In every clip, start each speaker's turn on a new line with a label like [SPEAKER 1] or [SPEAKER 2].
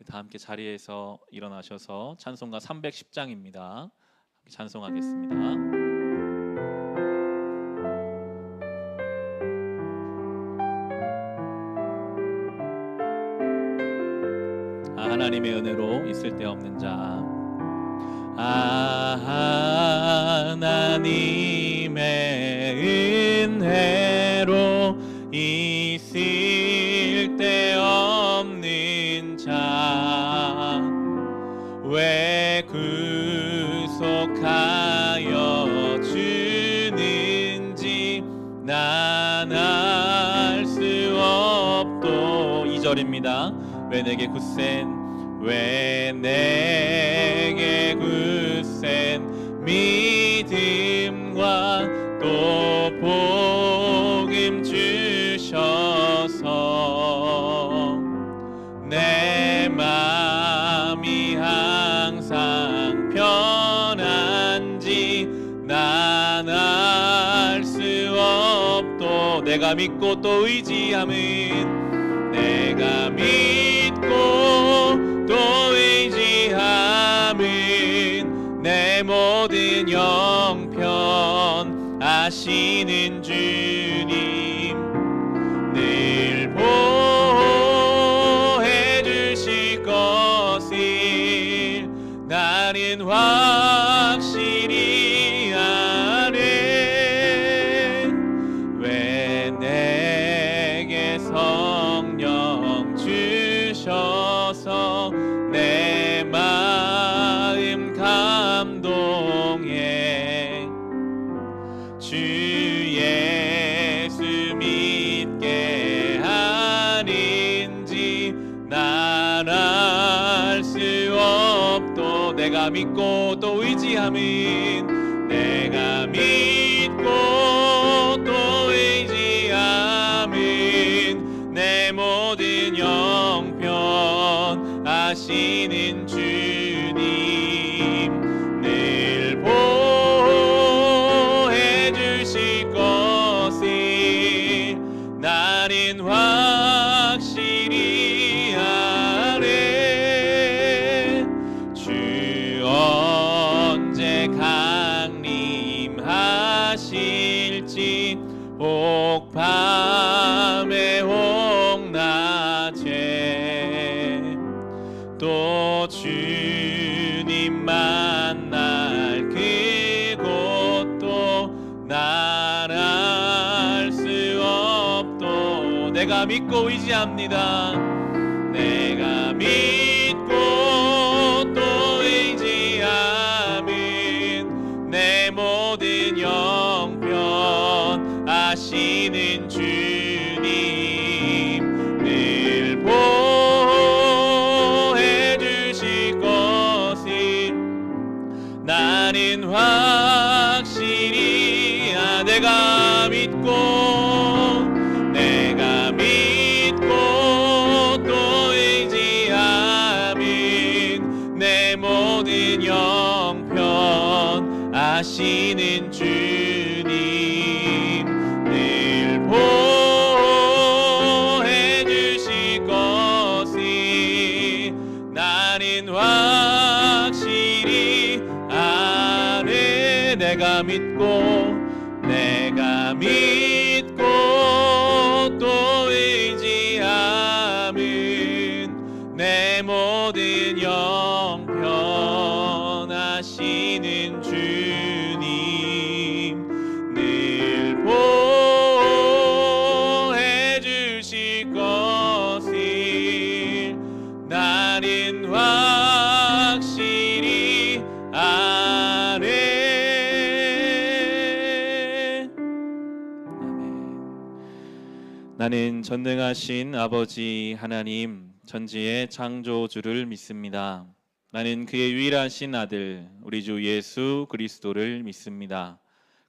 [SPEAKER 1] 다 함께 자리에서 일어나셔서 찬송가 310장입니다. 찬송하겠습니다. 하나님의 은혜로 있을 데 없는 자. 하나님의 은혜로 있을 데 없는 자. 왜 구속하여 주는지 난 알 수 없도. 2절입니다. 왜 내게 굳센 믿음과 또 복음 주셔서 내 맘이 항상 편한지 난 알 수 없도. 내가 믿고 또 의지함은 내가 믿고 또 의지함은 내 모든 형편 아시는 주님 늘 보호해 주실 것을 나는 확실히 아네. 왜 내게 성령 주셔서 내 마음 감동해 주 예수 믿게 하는지 난 알 수 없도. 내가 믿고 또 의지함은 내가 믿고 또 의지함은 내 모든 형편 아시는 주님 늘 보호해 주실 것을 나는 확실히 아네. 주 언제 강림하실지 혹 밤에 혹 낮에 또 주님 만날 그곳도 난 알 수 없도. 내가 믿고 의지합니다. 내가 믿고 또 의지함은 내 모든 형편 아시는 주님 늘 보호해 주실 것을 나는 확실히 내가 믿고 또 의지함은 내 모든 형편 아시는 주님 늘 보호해 주실 것을 나는 확실히 아네. 내가 믿고 또 의지함은 내 모든 형편 아시는 주님 늘 보호해 주실 것을 나는 확실히 아네. 나는 전능하신 아버지 하나님 전지의 창조주를 믿습니다. 나는 그의 유일하신 아들 우리 주 예수 그리스도를 믿습니다.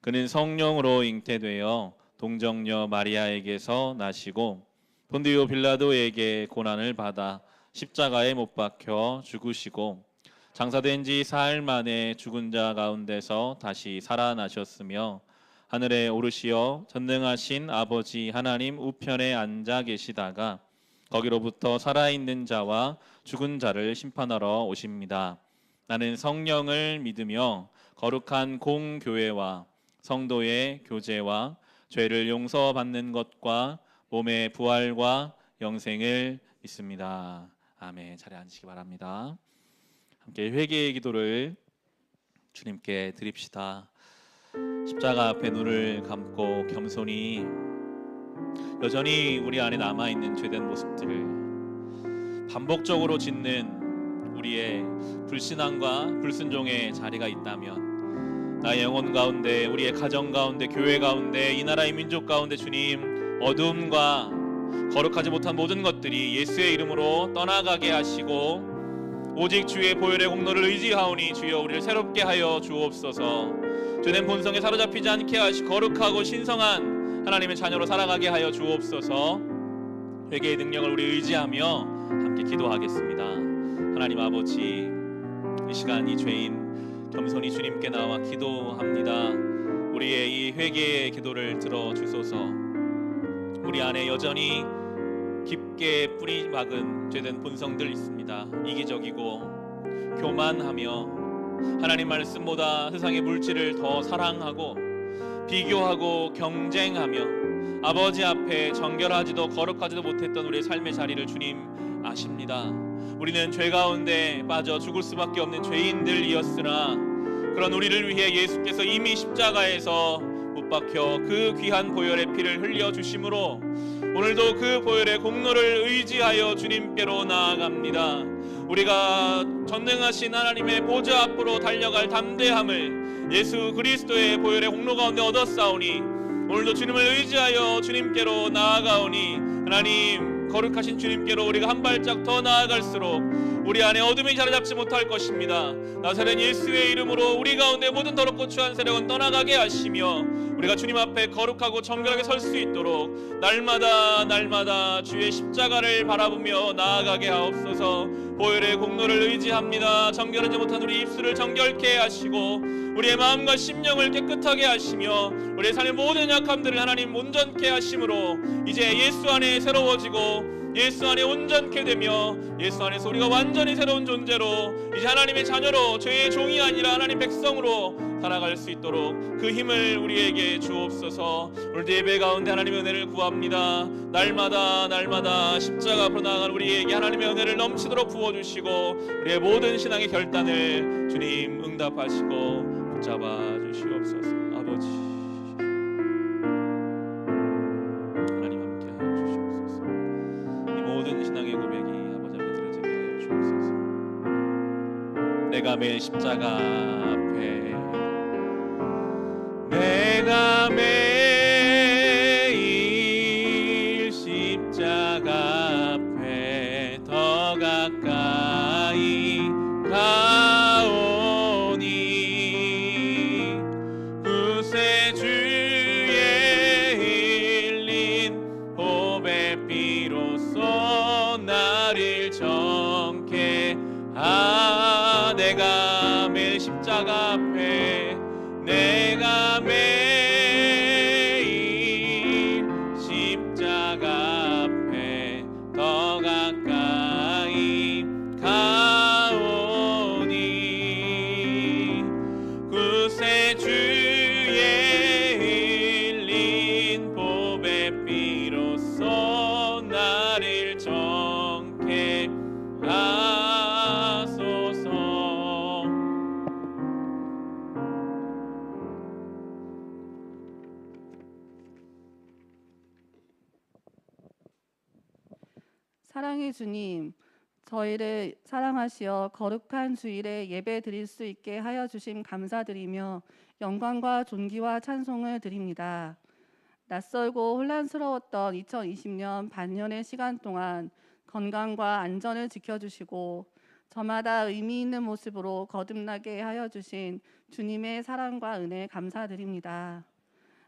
[SPEAKER 1] 그는 성령으로 잉태되어 동정녀 마리아에게서 나시고 본디오 빌라도에게 고난을 받아 십자가에 못 박혀 죽으시고 장사된 지 사흘 만에 죽은 자 가운데서 다시 살아나셨으며 하늘에 오르시어 전능하신 아버지 하나님 우편에 앉아 계시다가 거기로부터 살아있는 자와 죽은 자를 심판하러 오십니다. 나는 성령을 믿으며 거룩한 공교회와 성도의 교제와 죄를 용서받는 것과 몸의 부활과 영생을 믿습니다. 아멘. 자리에 앉으시기 바랍니다. 함께 회개의 기도를 주님께 드립시다. 십자가 앞에 눈을 감고 겸손히 여전히 우리 안에 남아있는 죄된 모습들을 반복적으로 짓는 우리의 불신앙과 불순종의 자리가 있다면 나의 영혼 가운데, 우리의 가정 가운데, 교회 가운데, 이 나라의 민족 가운데 주님 어둠과 거룩하지 못한 모든 것들이 예수의 이름으로 떠나가게 하시고 오직 주의 보혈의 공로를 의지하오니 주여 우리를 새롭게 하여 주옵소서. 죄된 본성에 사로잡히지 않게 하시 거룩하고 신성한 하나님의 자녀로 살아가게 하여 주옵소서. 회개의 능력을 우리 의지하며 함께 기도하겠습니다. 하나님 아버지, 이 시간 이 죄인 겸손히 주님께 나와 기도합니다. 우리의 이 회개의 기도를 들어주소서. 우리 안에 여전히 깊게 뿌리 박은 죄된 본성들 있습니다. 이기적이고 교만하며 하나님 말씀보다 세상의 물질을 더 사랑하고 비교하고 경쟁하며 아버지 앞에 정결하지도 거룩하지도 못했던 우리의 삶의 자리를 주님 아십니다. 우리는 죄 가운데 빠져 죽을 수밖에 없는 죄인들이었으나 그런 우리를 위해 예수께서 이미 십자가에서 못 박혀 그 귀한 보혈의 피를 흘려주심으로 오늘도 그 보혈의 공로를 의지하여 주님께로 나아갑니다. 우리가 전능하신 하나님의 보좌 앞으로 달려갈 담대함을 예수 그리스도의 보혈의 공로 가운데 얻었사오니 오늘도 주님을 의지하여 주님께로 나아가오니 하나님 거룩하신 주님께로 우리가 한 발짝 더 나아갈수록 우리 안에 어둠이 자리잡지 못할 것입니다. 나사렛 예수의 이름으로 우리 가운데 모든 더럽고 추한 세력은 떠나가게 하시며 우리가 주님 앞에 거룩하고 정결하게 설 수 있도록 날마다 주의 십자가를 바라보며 나아가게 하옵소서. 보혈의 공로를 의지합니다. 정결하지 못한 우리 입술을 정결케 하시고 우리의 마음과 심령을 깨끗하게 하시며 우리의 삶의 모든 약함들을 하나님 온전케 하심으로 이제 예수 안에 새로워지고 예수 안에 온전케 되며 예수 안에서 우리가 완전히 새로운 존재로 이제 하나님의 자녀로 죄의 종이 아니라 하나님 백성으로 살아갈 수 있도록 그 힘을 우리에게 주옵소서. 오늘도 예배 가운데 하나님의 은혜를 구합니다. 날마다 십자가 앞으로 나아가는 우리에게 하나님의 은혜를 넘치도록 부어주시고 우리의 모든 신앙의 결단을 주님 응답하시고 붙잡아 주시옵소서. 아버지 하나님 함께하여 주시옵소서. 이 모든 신앙의 고백이 아버지 앞에 드려지게 하여 주옵소서. 내가 매일 십자가 앞에 내가 매일 십자가 앞에 더 가까이 가오니 구세주의 흘린 보배 피로써 나를 정케 내가 매일 십자가 앞에 내가 매일 십자가 앞에 더 가까이 가오니 구세주의 흘린 보배 피로써 나를 정케 하소서.
[SPEAKER 2] 사랑의 주님, 저희를 사랑하시어 거룩한 주일에 예배 드릴 수 있게 하여 주심 감사드리며 영광과 존귀와 찬송을 드립니다. 낯설고 혼란스러웠던 2020년 반년의 시간 동안 건강과 안전을 지켜주시고 저마다 의미 있는 모습으로 거듭나게 하여 주신 주님의 사랑과 은혜 감사드립니다.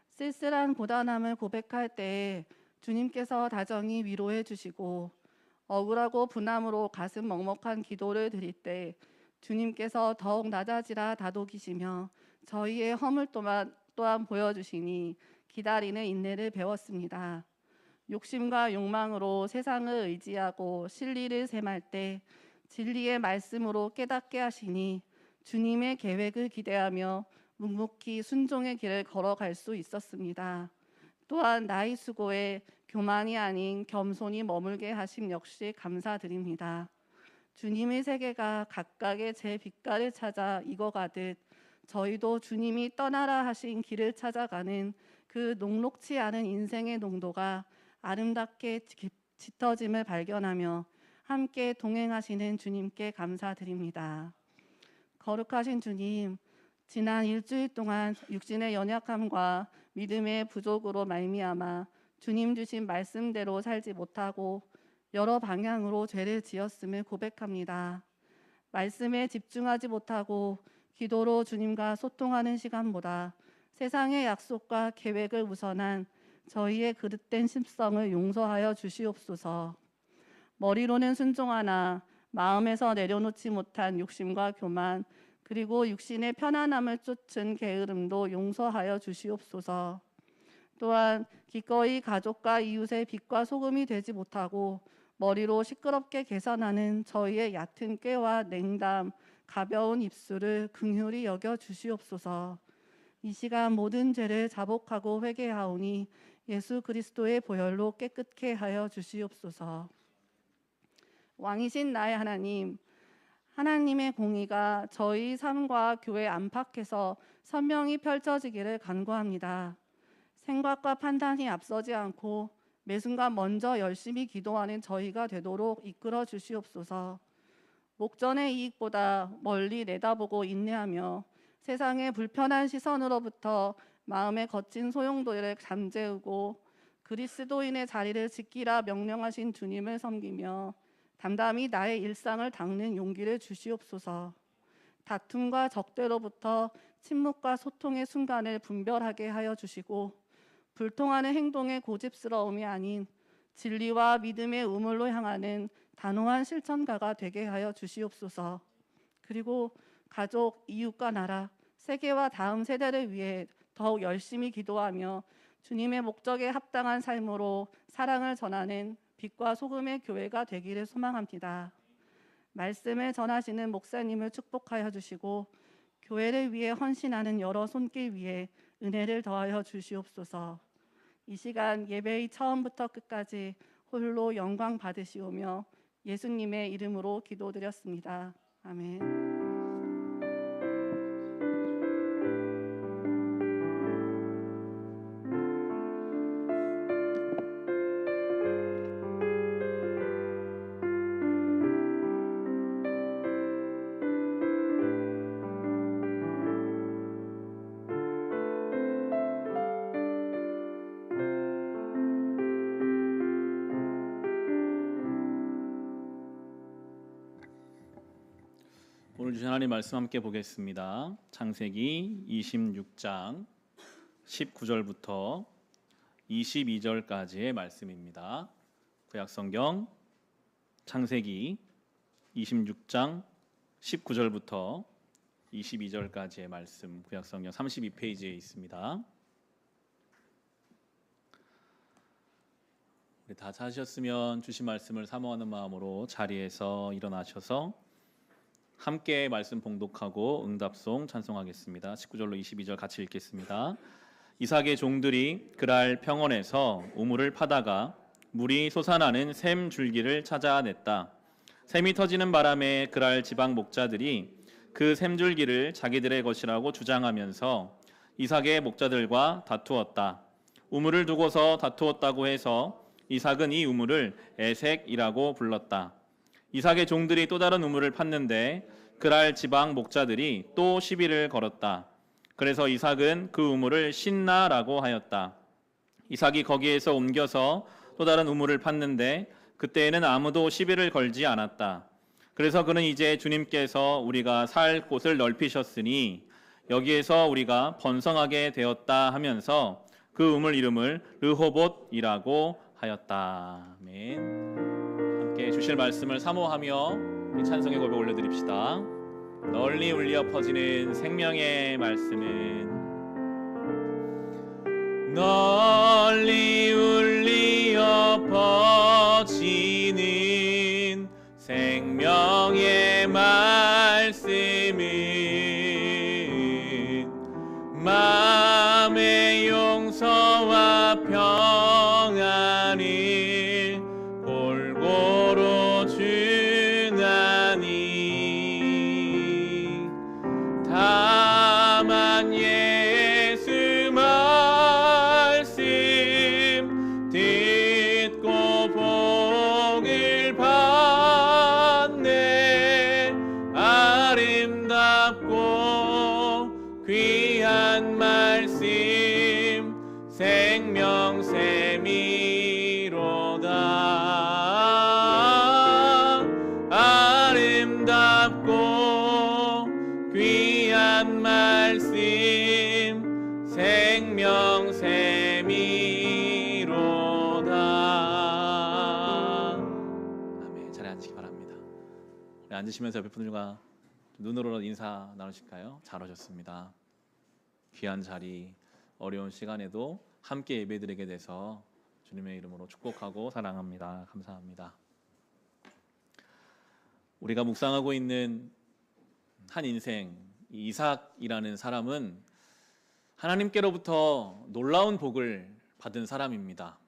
[SPEAKER 2] 쓸쓸한 고단함을 고백할 때 주님께서 다정히 위로해 주시고 억울하고 분함으로 가슴 먹먹한 기도를 드릴 때 주님께서 더욱 낮아지라 다독이시며 저희의 허물 또한 보여주시니 기다리는 인내를 배웠습니다. 욕심과 욕망으로 세상을 의지하고 실리를 셈할 때 진리의 말씀으로 깨닫게 하시니 주님의 계획을 기대하며 묵묵히 순종의 길을 걸어갈 수 있었습니다. 또한 나이 수고에 교만이 아닌 겸손히 머물게 하심 역시 감사드립니다. 주님의 세계가 각각의 제 빛깔을 찾아 익어가듯 저희도 주님이 떠나라 하신 길을 찾아가는 그 녹록지 않은 인생의 농도가 아름답게 짙어짐을 발견하며 함께 동행하시는 주님께 감사드립니다. 거룩하신 주님, 지난 일주일 동안 육신의 연약함과 믿음의 부족으로 말미암아 주님 주신 말씀대로 살지 못하고 여러 방향으로 죄를 지었음을 고백합니다. 말씀에 집중하지 못하고 기도로 주님과 소통하는 시간보다 세상의 약속과 계획을 우선한 저희의 그릇된 심성을 용서하여 주시옵소서. 머리로는 순종하나 마음에서 내려놓지 못한 욕심과 교만, 그리고 육신의 편안함을 쫓은 게으름도 용서하여 주시옵소서. 또한 기꺼이 가족과 이웃의 빛과 소금이 되지 못하고 머리로 시끄럽게 계산하는 저희의 얕은 꾀와 냉담, 가벼운 입술을 긍휼히 여겨 주시옵소서. 이 시간 모든 죄를 자복하고 회개하오니 예수 그리스도의 보혈로 깨끗게 하여 주시옵소서. 왕이신 나의 하나님, 하나님의 공의가 저희 삶과 교회 안팎에서 선명히 펼쳐지기를 간구합니다. 생각과 판단이 앞서지 않고 매 순간 먼저 열심히 기도하는 저희가 되도록 이끌어 주시옵소서. 목전의 이익보다 멀리 내다보고 인내하며 세상의 불편한 시선으로부터 마음의 거친 소용돌이를 잠재우고 그리스도인의 자리를 지키라 명령하신 주님을 섬기며 담담히 나의 일상을 닦는 용기를 주시옵소서. 다툼과 적대로부터 침묵과 소통의 순간을 분별하게 하여 주시고 불통하는 행동의 고집스러움이 아닌 진리와 믿음의 우물로 향하는 단호한 실천가가 되게 하여 주시옵소서. 그리고 가족, 이웃과 나라, 세계와 다음 세대를 위해 더욱 열심히 기도하며 주님의 목적에 합당한 삶으로 사랑을 전하는 빛과 소금의 교회가 되기를 소망합니다. 말씀을 전하시는 목사님을 축복하여 주시고 교회를 위해 헌신하는 여러 손길 위에 은혜를 더하여 주시옵소서. 이 시간 예배의 처음부터 끝까지 홀로 영광 받으시오며 예수님의 이름으로 기도드렸습니다. 아멘.
[SPEAKER 1] 오늘 주신 하나님 말씀 함께 보겠습니다. 창세기 26장 19절부터 22절까지의 말씀입니다. 구약성경 창세기 26장 19절부터 22절까지의 말씀, 구약성경 32페이지에 있습니다. 우리 다 찾으셨으면 주신 말씀을 사모하는 마음으로 자리에서 일어나셔서 함께 말씀 봉독하고 응답송 찬송하겠습니다. 19절로 22절 같이 읽겠습니다. 이삭의 종들이 그랄 평원에서 우물을 파다가 물이 솟아나는 샘 줄기를 찾아냈다. 샘이 터지는 바람에 그랄 지방 목자들이 그 샘줄기를 자기들의 것이라고 주장하면서 이삭의 목자들과 다투었다. 우물을 두고서 다투었다고 해서 이삭은 이 우물을 에색이라고 불렀다. 이삭의 종들이 또 다른 우물을 팠는데 그랄 지방 목자들이 또 시비를 걸었다. 그래서 이삭은 그 우물을 신나라고 하였다. 이삭이 거기에서 옮겨서 또 다른 우물을 팠는데 그때에는 아무도 시비를 걸지 않았다. 그래서 그는 이제 주님께서 우리가 살 곳을 넓히셨으니 여기에서 우리가 번성하게 되었다 하면서 그 우물 이름을 르호봇이라고 하였다. 아멘. 함께 주실 말씀을 사모하며 이 찬송의 고백 올려드립시다. 널리 울려 퍼지는 생명의 말씀은 널리 울리어 이루어지는 생명의 말씀은 마음의 용서와 평안을 골고루 주나니 다만 예수 말씀 듣고 복을 받네 아름답고 귀한 말씀 생명샘이로다 아름답고 귀한 말씀 생명샘이로다. 아멘. 자리에 앉으시기 바랍니다. 네, 앉으시면서 옆에 분들과 눈으로 인사 나누실까요? 잘 오셨습니다. 귀한 자리, 어려운 시간에도 함께 예배드리게 돼서 주님의 이름으로 축복하고 사랑합니다. 감사합니다. 우리가 묵상하고 있는 한 인생, 이 이삭이라는 사람은 하나님께로부터 놀라운 복을 받은 사람입니다.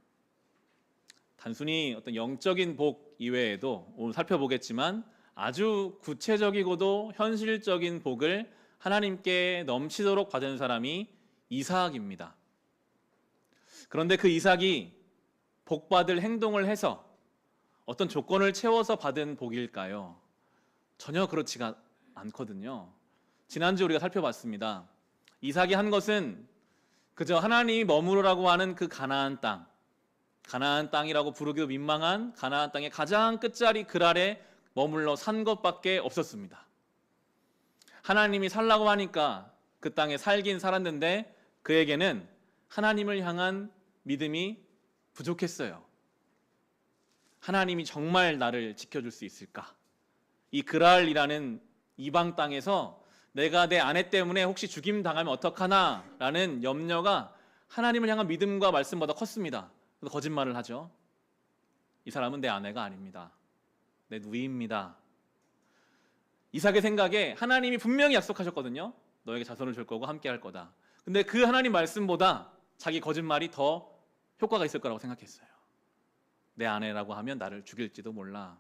[SPEAKER 1] 단순히 어떤 영적인 복 이외에도 오늘 살펴보겠지만 아주 구체적이고도 현실적인 복을 하나님께 넘치도록 받은 사람이 이삭입니다. 그런데 그 이삭이 복받을 행동을 해서 어떤 조건을 채워서 받은 복일까요? 전혀 그렇지가 않거든요. 지난주 우리가 살펴봤습니다. 이삭이 한 것은 그저 하나님이 머무르라고 하는 그 가나안 땅이라고 부르기도 민망한 가나안 땅의 가장 끝자리 글 아래 머물러 산 것밖에 없었습니다. 하나님이 살라고 하니까 그 땅에 살긴 살았는데 그에게는 하나님을 향한 믿음이 부족했어요. 하나님이 정말 나를 지켜줄 수 있을까? 이 그랄이라는 이방 땅에서 내가 내 아내 때문에 혹시 죽임 당하면 어떡하나 라는 염려가 하나님을 향한 믿음과 말씀보다 컸습니다. 그래서 거짓말을 하죠. 이 사람은 내 아내가 아닙니다. 내 누이입니다. 이삭의 생각에 하나님이 분명히 약속하셨거든요. 너에게 자손을 줄 거고 함께 할 거다. 근데 그 하나님 말씀보다 자기 거짓말이 더 효과가 있을 거라고 생각했어요. 내 아내라고 하면 나를 죽일지도 몰라.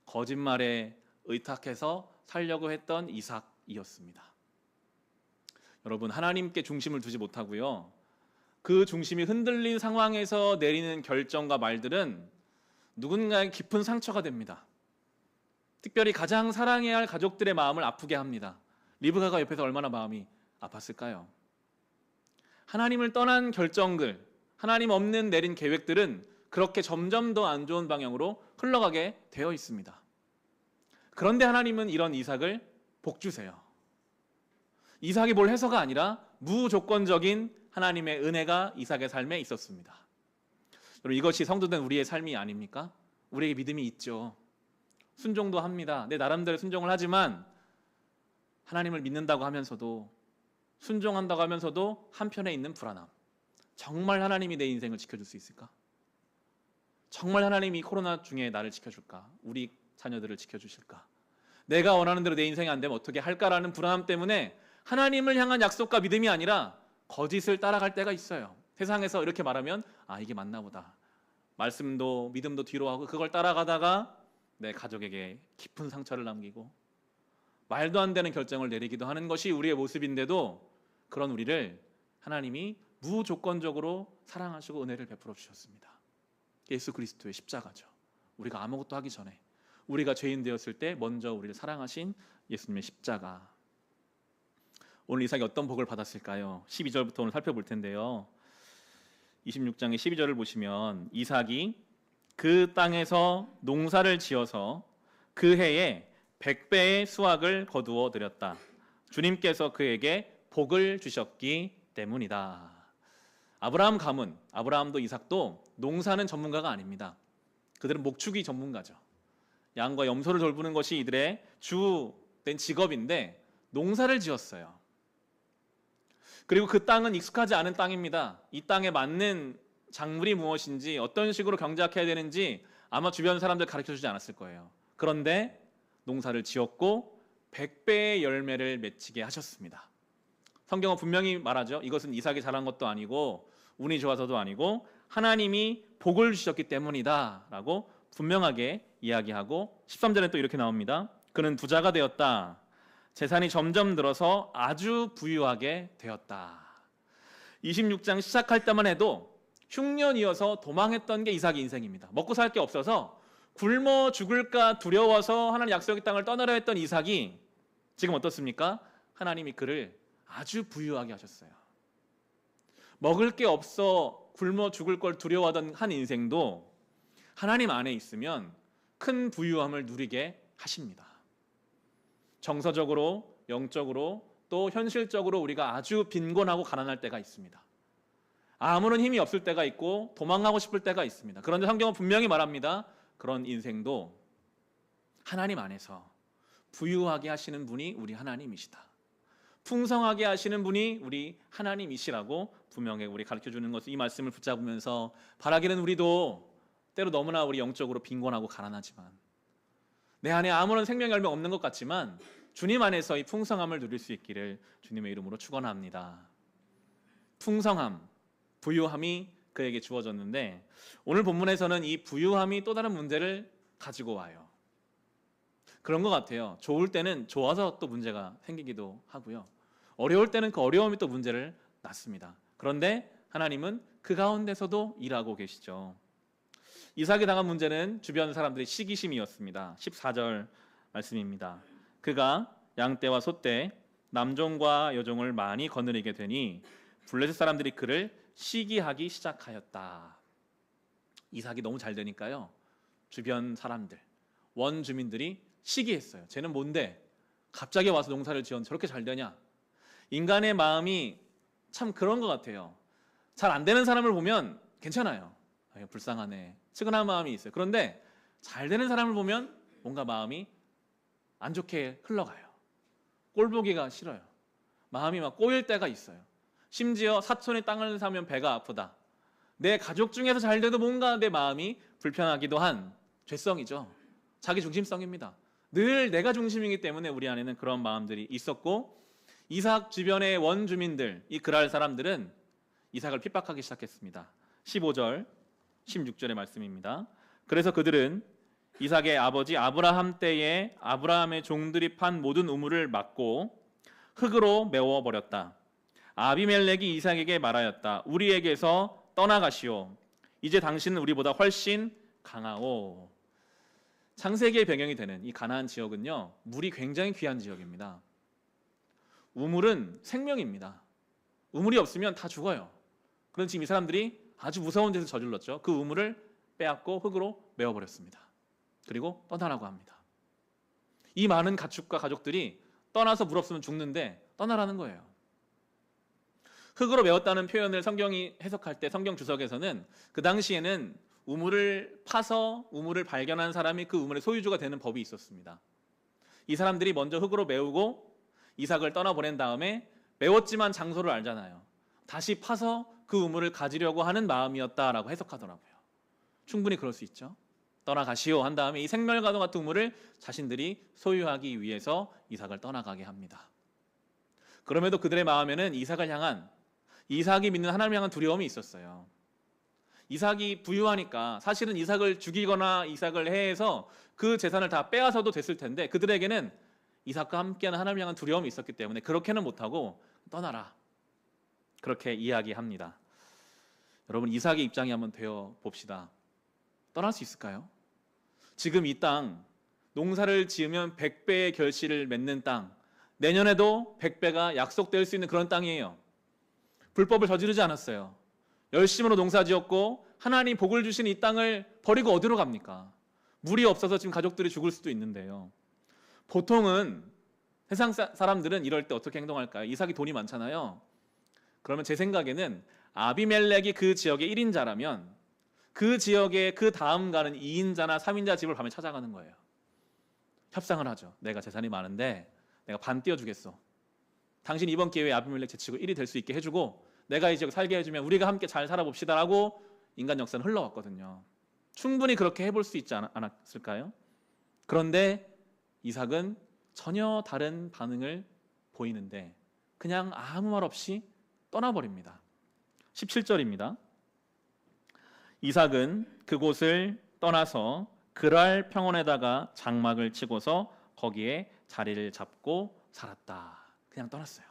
[SPEAKER 1] 거짓말에 의탁해서 살려고 했던 이삭이었습니다. 여러분, 하나님께 중심을 두지 못하고요, 그 중심이 흔들린 상황에서 내리는 결정과 말들은 누군가의 깊은 상처가 됩니다. 특별히 가장 사랑해야 할 가족들의 마음을 아프게 합니다. 리브가가 옆에서 얼마나 마음이 아팠을까요? 하나님을 떠난 결정들, 하나님 없는 내린 계획들은 그렇게 점점 더 안 좋은 방향으로 흘러가게 되어 있습니다. 그런데 하나님은 이런 이삭을 복주세요. 이삭이 뭘 해서가 아니라 무조건적인 하나님의 은혜가 이삭의 삶에 있었습니다. 여러분, 이것이 성도된 우리의 삶이 아닙니까? 우리에게 믿음이 있죠. 순종도 합니다. 내 나름대로 순종을 하지만 하나님을 믿는다고 하면서도, 순종한다고 하면서도 한편에 있는 불안함. 정말 하나님이 내 인생을 지켜줄 수 있을까? 정말 하나님이 코로나 중에 나를 지켜줄까? 우리 자녀들을 지켜주실까? 내가 원하는 대로 내 인생이 안 되면 어떻게 할까라는 불안함 때문에 하나님을 향한 약속과 믿음이 아니라 거짓을 따라갈 때가 있어요. 세상에서 이렇게 말하면 이게 맞나 보다. 말씀도 믿음도 뒤로 하고 그걸 따라가다가 내 가족에게 깊은 상처를 남기고 말도 안 되는 결정을 내리기도 하는 것이 우리의 모습인데도, 그런 우리를 하나님이 무조건적으로 사랑하시고 은혜를 베풀어 주셨습니다. 예수 그리스도의 십자가죠. 우리가 아무것도 하기 전에, 우리가 죄인 되었을 때 먼저 우리를 사랑하신 예수님의 십자가. 오늘 이삭이 어떤 복을 받았을까요? 12절부터 오늘 살펴볼 텐데요. 26장의 12절을 보시면 이삭이 그 땅에서 농사를 지어서 그 해에 100배의 수확을 거두어 드렸다. 주님께서 그에게 복을 주셨기 때문이다. 아브라함 가문, 아브라함도 이삭도 농사는 전문가가 아닙니다. 그들은 목축이 전문가죠. 양과 염소를 돌보는 것이 이들의 주된 직업인데 농사를 지었어요. 그리고 그 땅은 익숙하지 않은 땅입니다. 이 땅에 맞는 작물이 무엇인지 어떤 식으로 경작해야 되는지 아마 주변 사람들 가르쳐주지 않았을 거예요. 그런데 농사를 지었고 100배의 열매를 맺히게 하셨습니다. 성경은 분명히 말하죠. 이것은 이삭이 잘한 것도 아니고 운이 좋아서도 아니고 하나님이 복을 주셨기 때문이다 라고 분명하게 이야기하고 13절에 또 이렇게 나옵니다. 그는 부자가 되었다. 재산이 점점 늘어서 아주 부유하게 되었다. 26장 시작할 때만 해도 흉년이어서 도망했던 게 이삭의 인생입니다. 먹고 살 게 없어서 굶어 죽을까 두려워서 하나님 약속의 땅을 떠나려 했던 이삭이 지금 어떻습니까? 하나님이 그를 아주 부유하게 하셨어요. 먹을 게 없어 굶어 죽을 걸 두려워하던 한 인생도 하나님 안에 있으면 큰 부유함을 누리게 하십니다. 정서적으로, 영적으로, 또 현실적으로 우리가 아주 빈곤하고 가난할 때가 있습니다. 아무런 힘이 없을 때가 있고 도망가고 싶을 때가 있습니다. 그런데 성경은 분명히 말합니다. 그런 인생도 하나님 안에서 부유하게 하시는 분이 우리 하나님이시다. 풍성하게 하시는 분이 우리 하나님이시라고 분명히 우리 가르쳐주는 것을 이 말씀을 붙잡으면서 바라기는 우리도 때로 너무나 우리 영적으로 빈곤하고 가난하지만 내 안에 아무런 생명 열매 없는 것 같지만 주님 안에서 이 풍성함을 누릴 수 있기를 주님의 이름으로 축원합니다. 풍성함, 부유함이 그에게 주어졌는데 오늘 본문에서는 이 부유함이 또 다른 문제를 가지고 와요. 그런 것 같아요. 좋을 때는 좋아서 또 문제가 생기기도 하고요. 어려울 때는 그 어려움이 또 문제를 낳습니다. 그런데 하나님은 그 가운데서도 일하고 계시죠. 이삭이 당한 문제는 주변 사람들의 시기심이었습니다. 14절 말씀입니다. 그가 양떼와 소떼, 남종과 여종을 많이 거느리게 되니 블레셋 사람들이 그를 시기하기 시작하였다. 이삭이 너무 잘 되니까요. 주변 사람들, 원주민들이 시기했어요. 쟤는 뭔데? 갑자기 와서 농사를 지었는데 저렇게 잘 되냐? 인간의 마음이 참 그런 것 같아요. 잘 안 되는 사람을 보면 괜찮아요. 불쌍하네. 측은한 마음이 있어요. 그런데 잘 되는 사람을 보면 뭔가 마음이 안 좋게 흘러가요. 꼴 보기가 싫어요. 마음이 막 꼬일 때가 있어요. 심지어 사촌의 땅을 사면 배가 아프다. 내 가족 중에서 잘 돼도 뭔가 내 마음이 불편하기도 한 죄성이죠. 자기 중심성입니다. 늘 내가 중심이기 때문에 우리 안에는 그런 마음들이 있었고 이삭 주변의 원주민들, 이 그랄 사람들은 이삭을 핍박하기 시작했습니다. 15절, 16절의 말씀입니다. 그래서 그들은 이삭의 아버지 아브라함 때에 아브라함의 종들이 판 모든 우물을 막고 흙으로 메워버렸다. 아비멜렉이 이삭에게 말하였다. 우리에게서 떠나가시오. 이제 당신은 우리보다 훨씬 강하오. 창세기의 배경이 되는 이 가나안 지역은요, 물이 굉장히 귀한 지역입니다. 우물은 생명입니다. 우물이 없으면 다 죽어요. 그런데 지금 이 사람들이 아주 무서운 데서 저질렀죠. 그 우물을 빼앗고 흙으로 메워버렸습니다. 그리고 떠나라고 합니다. 이 많은 가축과 가족들이 떠나서 물 없으면 죽는데 떠나라는 거예요. 흙으로 메웠다는 표현을 성경이 해석할 때 성경 주석에서는 그 당시에는 우물을 파서 우물을 발견한 사람이 그 우물의 소유주가 되는 법이 있었습니다. 이 사람들이 먼저 흙으로 메우고 이삭을 떠나보낸 다음에 메웠지만 장소를 알잖아요. 다시 파서 그 우물을 가지려고 하는 마음이었다라고 해석하더라고요. 충분히 그럴 수 있죠. 떠나가시오 한 다음에 이 생멸과도 같은 우물을 자신들이 소유하기 위해서 이삭을 떠나가게 합니다. 그럼에도 그들의 마음에는 이삭을 향한, 이삭이 믿는 하나님을 향한 두려움이 있었어요. 이삭이 부유하니까 사실은 이삭을 죽이거나 이삭을 해해서 그 재산을 다 빼앗아도 됐을 텐데 그들에게는 이삭과 함께하는 하나님을 향한 두려움이 있었기 때문에 그렇게는 못하고 떠나라, 그렇게 이야기합니다. 여러분, 이삭의 입장이 한번 되어 봅시다. 떠날 수 있을까요? 지금 이 땅, 농사를 지으면 100배의 결실을 맺는 땅, 내년에도 100배가 약속될 수 있는 그런 땅이에요. 불법을 저지르지 않았어요. 열심으로 농사 지었고 하나님 복을 주신 이 땅을 버리고 어디로 갑니까? 물이 없어서 지금 가족들이 죽을 수도 있는데요. 보통은 세상 사람들은 이럴 때 어떻게 행동할까요? 이삭이 돈이 많잖아요. 그러면 제 생각에는 아비멜렉이 그 지역의 1인자라면 그 지역의 그 다음 가는 2인자나 3인자 집을 밤에 찾아가는 거예요. 협상을 하죠. 내가 재산이 많은데 내가 반 띄워주겠어. 당신 이번 기회에 아비멜렉 제치고 1이 될 수 있게 해주고 내가 이 지역 살게 해주면 우리가 함께 잘 살아봅시다라고 인간 역사는 흘러왔거든요. 충분히 그렇게 해볼 수 있지 않았을까요? 그런데 이삭은 전혀 다른 반응을 보이는데 그냥 아무 말 없이 떠나버립니다. 17절입니다. 이삭은 그곳을 떠나서 그랄 평원에다가 장막을 치고서 거기에 자리를 잡고 살았다. 그냥 떠났어요.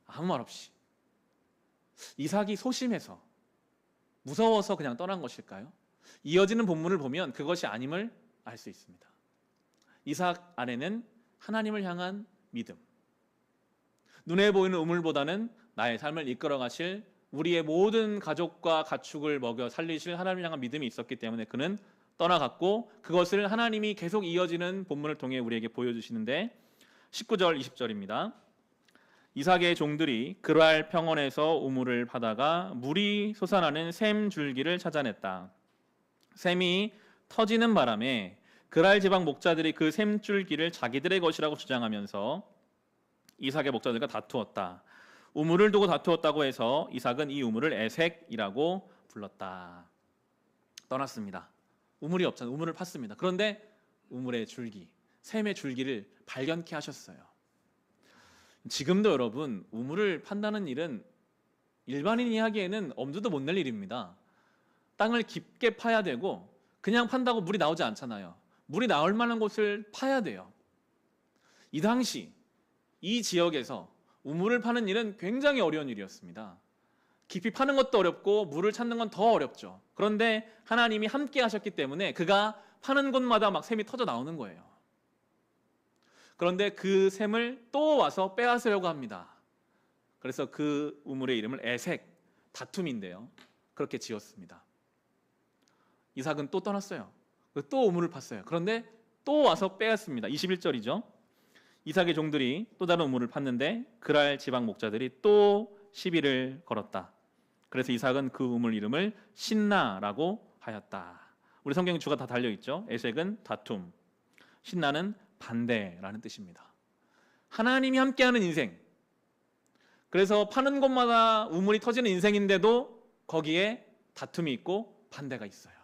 [SPEAKER 1] 아무 말 없이. 이삭이 소심해서 무서워서 그냥 떠난 것일까요? 이어지는 본문을 보면 그것이 아님을 알 수 있습니다. 이삭 안에는 하나님을 향한 믿음, 눈에 보이는 우물보다는 나의 삶을 이끌어 가실 우리의 모든 가족과 가축을 먹여 살리실 하나님을 향한 믿음이 있었기 때문에 그는 떠나갔고, 그것을 하나님이 계속 이어지는 본문을 통해 우리에게 보여주시는데 19절 20절입니다. 이삭의 종들이 그랄 평원에서 우물을 파다가 물이 솟아나는 샘 줄기를 찾아냈다. 샘이 터지는 바람에 그랄 지방 목자들이 그 샘 줄기를 자기들의 것이라고 주장하면서 이삭의 목자들과 다투었다. 우물을 두고 다투었다고 해서 이삭은 이 우물을 에색이라고 불렀다. 떠났습니다. 우물이 없잖아요. 우물을 팠습니다. 그런데 우물의 줄기, 샘의 줄기를 발견케 하셨어요. 지금도 여러분, 우물을 판다는 일은 일반인이 하기에는 엄두도 못 낼 일입니다. 땅을 깊게 파야 되고 그냥 판다고 물이 나오지 않잖아요. 물이 나올 만한 곳을 파야 돼요. 이 당시 이 지역에서 우물을 파는 일은 굉장히 어려운 일이었습니다. 깊이 파는 것도 어렵고 물을 찾는 건 더 어렵죠. 그런데 하나님이 함께 하셨기 때문에 그가 파는 곳마다 막 샘이 터져 나오는 거예요. 그런데 그 샘을 또 와서 빼앗으려고 합니다. 그래서 그 우물의 이름을 에색, 다툼인데요, 그렇게 지었습니다. 이삭은 또 떠났어요. 또 우물을 팠어요. 그런데 또 와서 빼앗습니다. 21절이죠. 이삭의 종들이 또 다른 우물을 팠는데 그랄 지방 목자들이 또 시비를 걸었다. 그래서 이삭은 그 우물 이름을 신나라고 하였다. 우리 성경 주가 다 달려있죠. 에색은 다툼, 신나는 반대라는 뜻입니다. 하나님이 함께하는 인생, 그래서 파는 곳마다 우물이 터지는 인생인데도 거기에 다툼이 있고 반대가 있어요.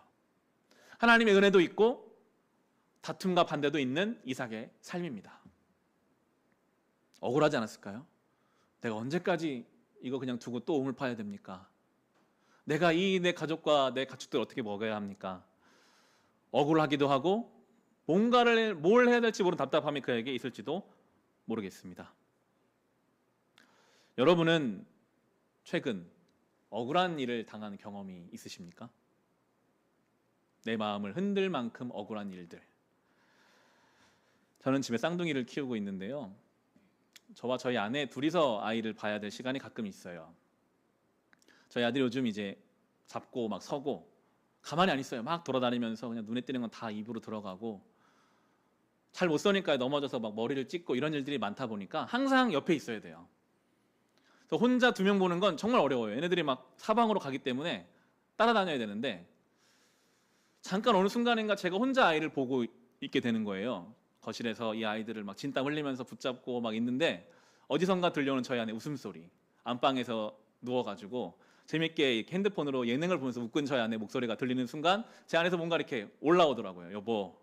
[SPEAKER 1] 하나님의 은혜도 있고 다툼과 반대도 있는 이삭의 삶입니다. 억울하지 않았을까요? 내가 언제까지 이거 그냥 두고 또 우물 파야 됩니까? 내가 내 가족과 내 가축들 어떻게 먹어야 합니까? 억울하기도 하고 뭘 해야 될지 모르는 답답함이 그에게 있을지도 모르겠습니다. 여러분은 최근 억울한 일을 당한 경험이 있으십니까? 내 마음을 흔들 만큼 억울한 일들. 저는 집에 쌍둥이를 키우고 있는데요, 저와 저희 아내 둘이서 아이를 봐야 될 시간이 가끔 있어요. 저희 아들이 요즘 이제 잡고 막 서고 가만히 안 있어요. 막 돌아다니면서 그냥 눈에 띄는 건 다 입으로 들어가고, 잘 못 서니까 넘어져서 막 머리를 찢고 이런 일들이 많다 보니까 항상 옆에 있어야 돼요. 그래서 혼자 2명 보는 건 정말 어려워요. 얘네들이 막 사방으로 가기 때문에 따라다녀야 되는데, 잠깐 어느 순간인가 제가 혼자 아이를 보고 있게 되는 거예요. 거실에서 이 아이들을 막 진땀 흘리면서 붙잡고 막 있는데 어디선가 들려오는 저희 아내 웃음소리, 안방에서 누워가지고 재밌게 핸드폰으로 예능을 보면서 웃고 저희 아내 목소리가 들리는 순간 제 안에서 뭔가 이렇게 올라오더라고요. 여보,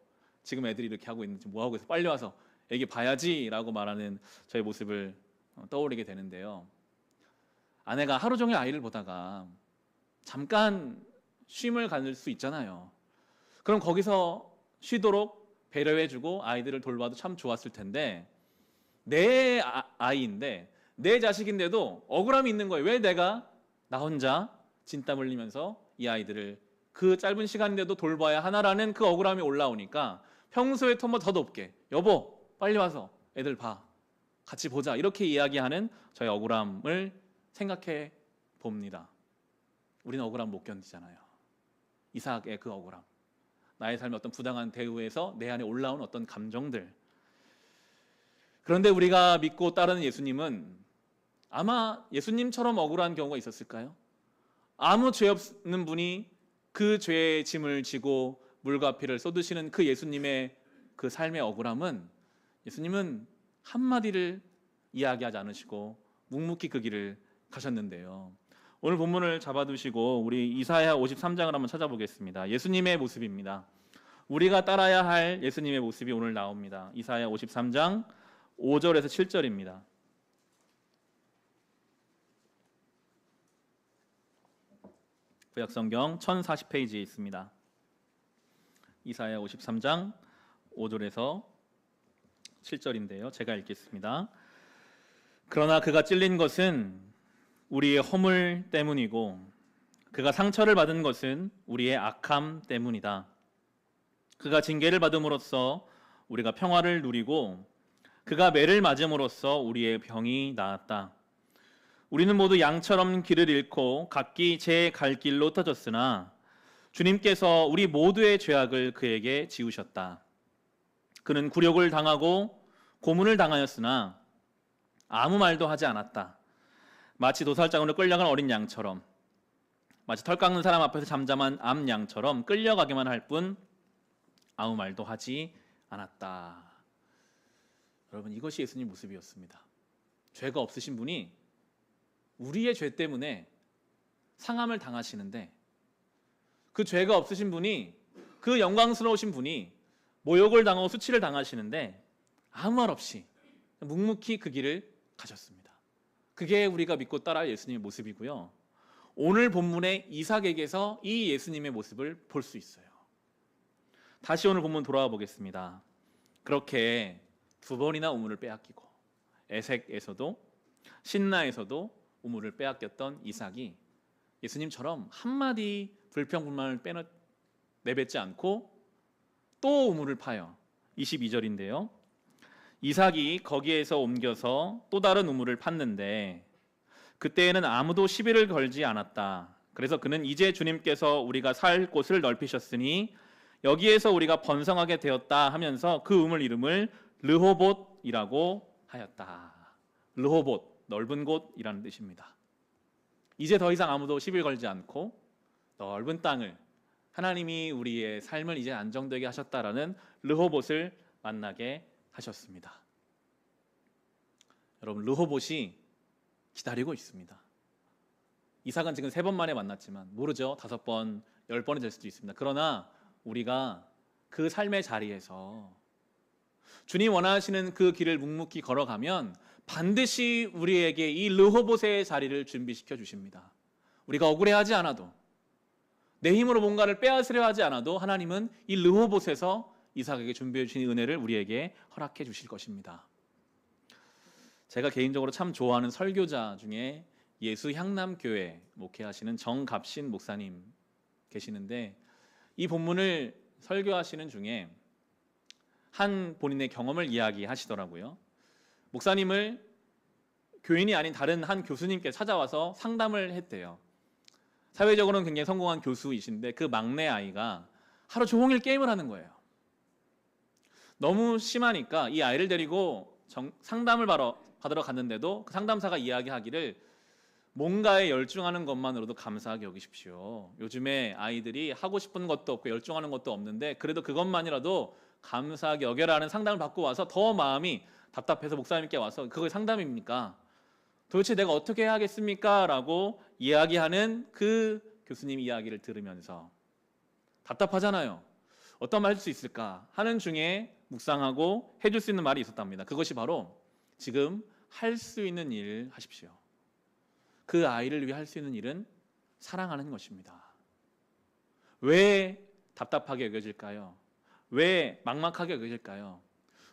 [SPEAKER 1] 지금 애들이 이렇게 하고 있는지 뭐 하고 있어, 빨리 와서 애기 봐야지 라고 말하는 저의 모습을 떠올리게 되는데요, 아내가 하루 종일 아이를 보다가 잠깐 쉼을 가질 수 있잖아요. 그럼 거기서 쉬도록 배려해주고 아이들을 돌봐도 참 좋았을 텐데, 내 아이인데 내 자식인데도 억울함이 있는 거예요. 왜 내가 나 혼자 진땀 흘리면서 이 아이들을 그 짧은 시간인데도 돌봐야 하나라는 그 억울함이 올라오니까 평소에 더 높게, 여보 빨리 와서 애들 봐, 같이 보자, 이렇게 이야기하는 저의 억울함을 생각해 봅니다. 우리는 억울함 못 견디잖아요. 이삭의 그 억울함, 나의 삶의 어떤 부당한 대우에서 내 안에 올라온 어떤 감정들. 그런데 우리가 믿고 따르는 예수님은 아마 예수님처럼 억울한 경우가 있었을까요? 아무 죄 없는 분이 그 죄의 짐을 지고 물과 피를 쏟으시는 그 예수님의 그 삶의 억울함은, 예수님은 한마디를 이야기하지 않으시고 묵묵히 그 길을 가셨는데요, 오늘 본문을 잡아두시고 우리 이사야 53장을 한번 찾아보겠습니다. 예수님의 모습입니다. 우리가 따라야 할 예수님의 모습이 오늘 나옵니다. 이사야 53장 5절에서 7절입니다. 구약성경 1040페이지에 있습니다. 이사야 53장 5절에서 7절인데요. 제가 읽겠습니다. 그러나 그가 찔린 것은 우리의 허물 때문이고 그가 상처를 받은 것은 우리의 악함 때문이다. 그가 징계를 받음으로써 우리가 평화를 누리고 그가 매를 맞음으로써 우리의 병이 나았다. 우리는 모두 양처럼 길을 잃고 각기 제 갈 길로 터졌으나 주님께서 우리 모두의 죄악을 그에게 지우셨다. 그는 굴욕을 당하고 고문을 당하였으나 아무 말도 하지 않았다. 마치 도살장으로 끌려간 어린 양처럼, 마치 털 깎는 사람 앞에서 잠잠한 암 양처럼 끌려가기만 할 뿐 아무 말도 하지 않았다. 여러분, 이것이 예수님 모습이었습니다. 죄가 없으신 분이 우리의 죄 때문에 상함을 당하시는데, 그 죄가 없으신 분이, 그 영광스러우신 분이 모욕을 당하고 수치를 당하시는데 아무 말 없이 묵묵히 그 길을 가셨습니다. 그게 우리가 믿고 따라할 예수님의 모습이고요. 오늘 본문의 이삭에게서 이 예수님의 모습을 볼 수 있어요. 다시 오늘 본문 돌아와 보겠습니다. 그렇게 두 번이나 우물을 빼앗기고 에색에서도 신나에서도 우물을 빼앗겼던 이삭이 예수님처럼 한마디 불평불만을 내뱉지 않고 또 우물을 파요. 22절인데요. 이삭이 거기에서 옮겨서 또 다른 우물을 팠는데 그때에는 아무도 시비를 걸지 않았다. 그래서 그는 이제 주님께서 우리가 살 곳을 넓히셨으니 여기에서 우리가 번성하게 되었다 하면서 그 우물 이름을 르호봇이라고 하였다. 르호봇, 넓은 곳이라는 뜻입니다. 이제 더 이상 아무도 시비를 걸지 않고 넓은 땅을, 하나님이 우리의 삶을 이제 안정되게 하셨다라는 르호봇을 만나게 하셨습니다. 여러분, 르호봇이 기다리고 있습니다. 이삭은 지금 3번 만에 만났지만 모르죠. 5번, 10번이 될 수도 있습니다. 그러나 우리가 그 삶의 자리에서 주님 원하시는 그 길을 묵묵히 걸어가면 반드시 우리에게 이 르호봇의 자리를 준비시켜 주십니다. 우리가 억울해하지 않아도, 내 힘으로 뭔가를 빼앗으려 하지 않아도 하나님은 이 르호봇에서 이삭에게 준비해 주신 은혜를 우리에게 허락해 주실 것입니다. 제가 개인적으로 참 좋아하는 설교자 중에 예수향남교회 목회하시는 정갑신 목사님 계시는데, 이 본문을 설교하시는 중에 한 본인의 경험을 이야기하시더라고요. 목사님을 교인이 아닌 다른 한 교수님께 찾아와서 상담을 했대요. 사회적으로는 굉장히 성공한 교수이신데 그 막내 아이가 하루 종일 게임을 하는 거예요. 너무 심하니까 이 아이를 데리고 상담을 받으러 갔는데도 그 상담사가 이야기하기를 뭔가에 열중하는 것만으로도 감사하게 여기십시오. 요즘에 아이들이 하고 싶은 것도 없고 열중하는 것도 없는데 그래도 그것만이라도 감사하게 여겨라는 상담을 받고 와서 더 마음이 답답해서 목사님께 와서 그게 상담입니까? 도대체 내가 어떻게 해야겠습니까? 라고 이야기하는 그 교수님 이야기를 들으면서 답답하잖아요. 어떤 말 할 수 있을까 하는 중에 묵상하고 해줄 수 있는 말이 있었답니다. 그것이 바로 지금 할 수 있는 일 하십시오. 그 아이를 위해 할 수 있는 일은 사랑하는 것입니다. 왜 답답하게 여겨질까요? 왜 막막하게 여겨질까요?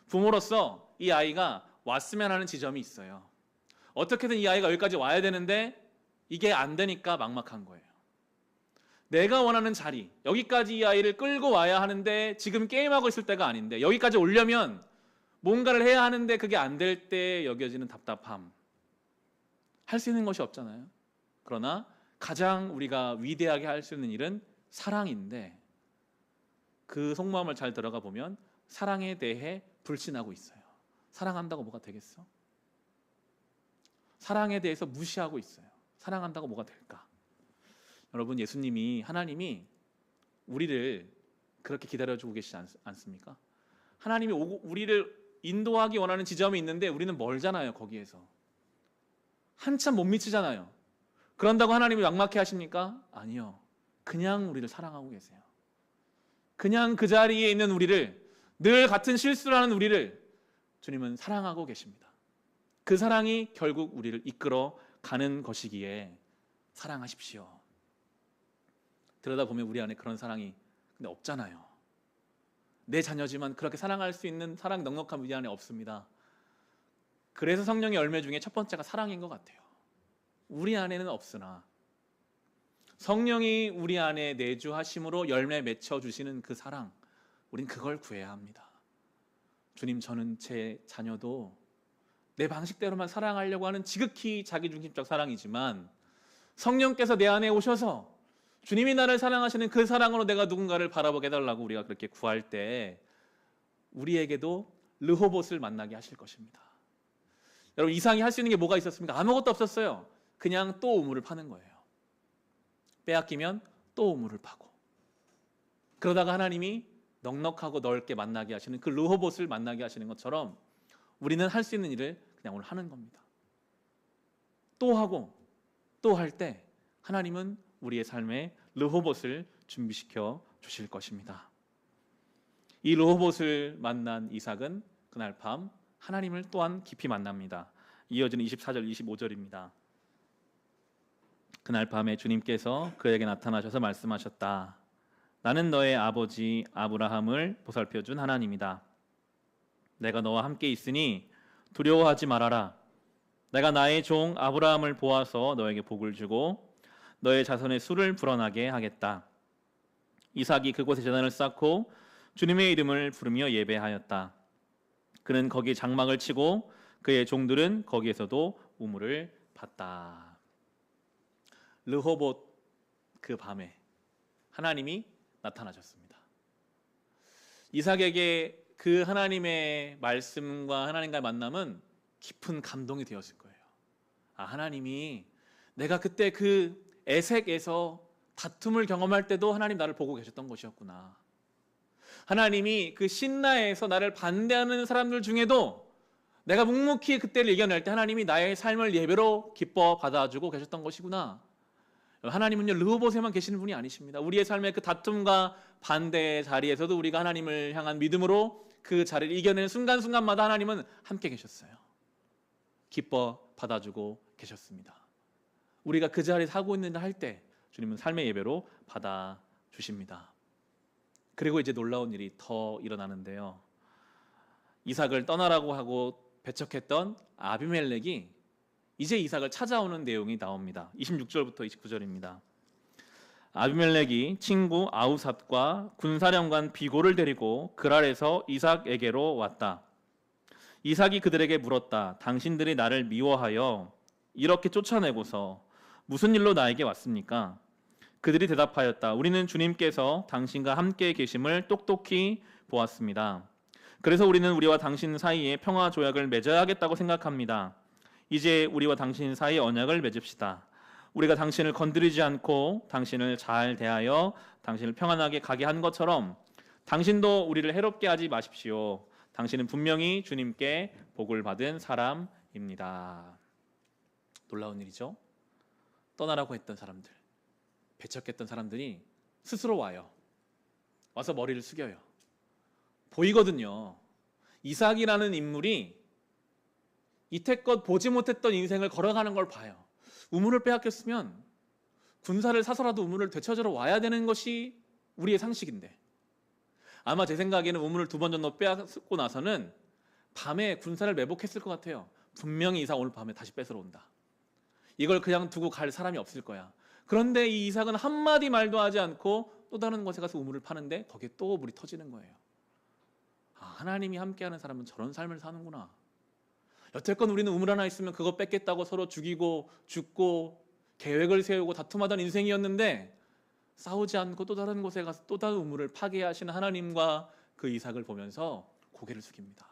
[SPEAKER 1] 부모로서 이 아이가 왔으면 하는 지점이 있어요. 어떻게든 이 아이가 여기까지 와야 되는데 이게 안 되니까 막막한 거예요. 내가 원하는 자리, 여기까지 이 아이를 끌고 와야 하는데 지금 게임하고 있을 때가 아닌데 여기까지 오려면 뭔가를 해야 하는데 그게 안 될 때 여겨지는 답답함. 할 수 있는 것이 없잖아요. 그러나 가장 우리가 위대하게 할 수 있는 일은 사랑인데 그 속마음을 잘 들어가 보면 사랑에 대해 불신하고 있어요. 사랑한다고 뭐가 되겠어? 사랑에 대해서 무시하고 있어요. 사랑한다고 뭐가 될까? 여러분, 예수님이, 하나님이 우리를 그렇게 기다려주고 계시지 않습니까? 하나님이 우리를 인도하기 원하는 지점이 있는데 우리는 멀잖아요. 거기에서 한참 못 미치잖아요. 그런다고 하나님이 막막해 하십니까? 아니요. 그냥 우리를 사랑하고 계세요. 그냥 그 자리에 있는 우리를, 늘 같은 실수를 하는 우리를 주님은 사랑하고 계십니다. 그 사랑이 결국 우리를 이끌어 가는 것이기에 사랑하십시오. 그러다 보면 우리 안에 그런 사랑이 근데 없잖아요. 내 자녀지만 그렇게 사랑할 수 있는 사랑 넉넉한 우리 안에 없습니다. 그래서 성령의 열매 중에 첫 번째가 사랑인 것 같아요. 우리 안에는 없으나 성령이 우리 안에 내주하심으로 열매 맺혀주시는 그 사랑, 우린 그걸 구해야 합니다. 주님, 저는 제 자녀도 내 방식대로만 사랑하려고 하는 지극히 자기중심적 사랑이지만 성령께서 내 안에 오셔서 주님이 나를 사랑하시는 그 사랑으로 내가 누군가를 바라보게 해달라고 우리가 그렇게 구할 때 우리에게도 르호봇을 만나게 하실 것입니다. 여러분, 이상이 할 수 있는 게 뭐가 있었습니까? 아무것도 없었어요. 그냥 또 우물을 파는 거예요. 빼앗기면 또 우물을 파고, 그러다가 하나님이 넉넉하고 넓게 만나게 하시는 그 르호봇을 만나게 하시는 것처럼 우리는 할 수 있는 일을 그냥 오늘 하는 겁니다. 또 하고 또 할 때 하나님은 우리의 삶에 르호봇을 준비시켜 주실 것입니다. 이 르호봇을 만난 이삭은 그날 밤 하나님을 또한 깊이 만납니다. 이어지는 24절 25절입니다. 그날 밤에 주님께서 그에게 나타나셔서 말씀하셨다. 나는 너의 아버지 아브라함을 보살펴준 하나님이다. 내가 너와 함께 있으니 두려워하지 말아라. 내가 나의 종 아브라함을 보아서 너에게 복을 주고 너의 자손의 수를 불어나게 하겠다. 이삭이 그곳에 제단을 쌓고 주님의 이름을 부르며 예배하였다. 그는 거기 장막을 치고 그의 종들은 거기에서도 우물을 팠다. 르호봇 그 밤에 하나님이 나타나셨습니다. 이삭에게 그 하나님의 말씀과 하나님과의 만남은 깊은 감동이 되었을 거예요. 아, 하나님이 내가 그때 그 에색에서 다툼을 경험할 때도 하나님 나를 보고 계셨던 것이었구나. 하나님이 그 신나에서 나를 반대하는 사람들 중에도 내가 묵묵히 그때를 이겨낼 때 하나님이 나의 삶을 예배로 기뻐 받아주고 계셨던 것이구나. 하나님은요, 르호봇에만 계시는 분이 아니십니다. 우리의 삶의 그 다툼과 반대의 자리에서도 우리가 하나님을 향한 믿음으로 그 자리를 이겨내는 순간순간마다 하나님은 함께 계셨어요. 기뻐 받아주고 계셨습니다. 우리가 그 자리에 서고 있는 할 때 주님은 삶의 예배로 받아주십니다. 그리고 이제 놀라운 일이 더 일어나는데요. 이삭을 떠나라고 하고 배척했던 아비멜렉이 이제 이삭을 찾아오는 내용이 나옵니다. 26절부터 29절입니다. 아비멜렉이 친구 아우삿과 군사령관 비골을 데리고 그랄에서 이삭에게로 왔다. 이삭이 그들에게 물었다. 당신들이 나를 미워하여 이렇게 쫓아내고서 무슨 일로 나에게 왔습니까? 그들이 대답하였다. 우리는 주님께서 당신과 함께 계심을 똑똑히 보았습니다. 그래서 우리는 우리와 당신 사이에 평화 조약을 맺어야겠다고 생각합니다. 이제 우리와 당신 사이에 언약을 맺읍시다. 우리가 당신을 건드리지 않고 당신을 잘 대하여 당신을 평안하게 가게 한 것처럼 당신도 우리를 해롭게 하지 마십시오. 당신은 분명히 주님께 복을 받은 사람입니다. 놀라운 일이죠. 떠나라고 했던 사람들, 배척했던 사람들이 스스로 와요. 와서 머리를 숙여요. 보이거든요. 이삭이라는 인물이 이태껏 보지 못했던 인생을 걸어가는 걸 봐요. 우물을 빼앗겼으면 군사를 사서라도 우물을 되찾으러 와야 되는 것이 우리의 상식인데, 아마 제 생각에는 우물을 2번 정도 빼앗고 나서는 밤에 군사를 매복했을 것 같아요. 분명히 이삭 오늘 밤에 다시 뺏으러 온다. 이걸 그냥 두고 갈 사람이 없을 거야. 그런데 이 이삭은 한마디 말도 하지 않고 또 다른 곳에 가서 우물을 파는데 거기에 또 물이 터지는 거예요. 아, 하나님이 함께하는 사람은 저런 삶을 사는구나. 여태껏 우리는 우물 하나 있으면 그거 뺏겠다고 서로 죽이고 죽고 계획을 세우고 다툼하던 인생이었는데, 싸우지 않고 또 다른 곳에 가서 또 다른 우물을 파게 하시는 하나님과 그 이삭을 보면서 고개를 숙입니다.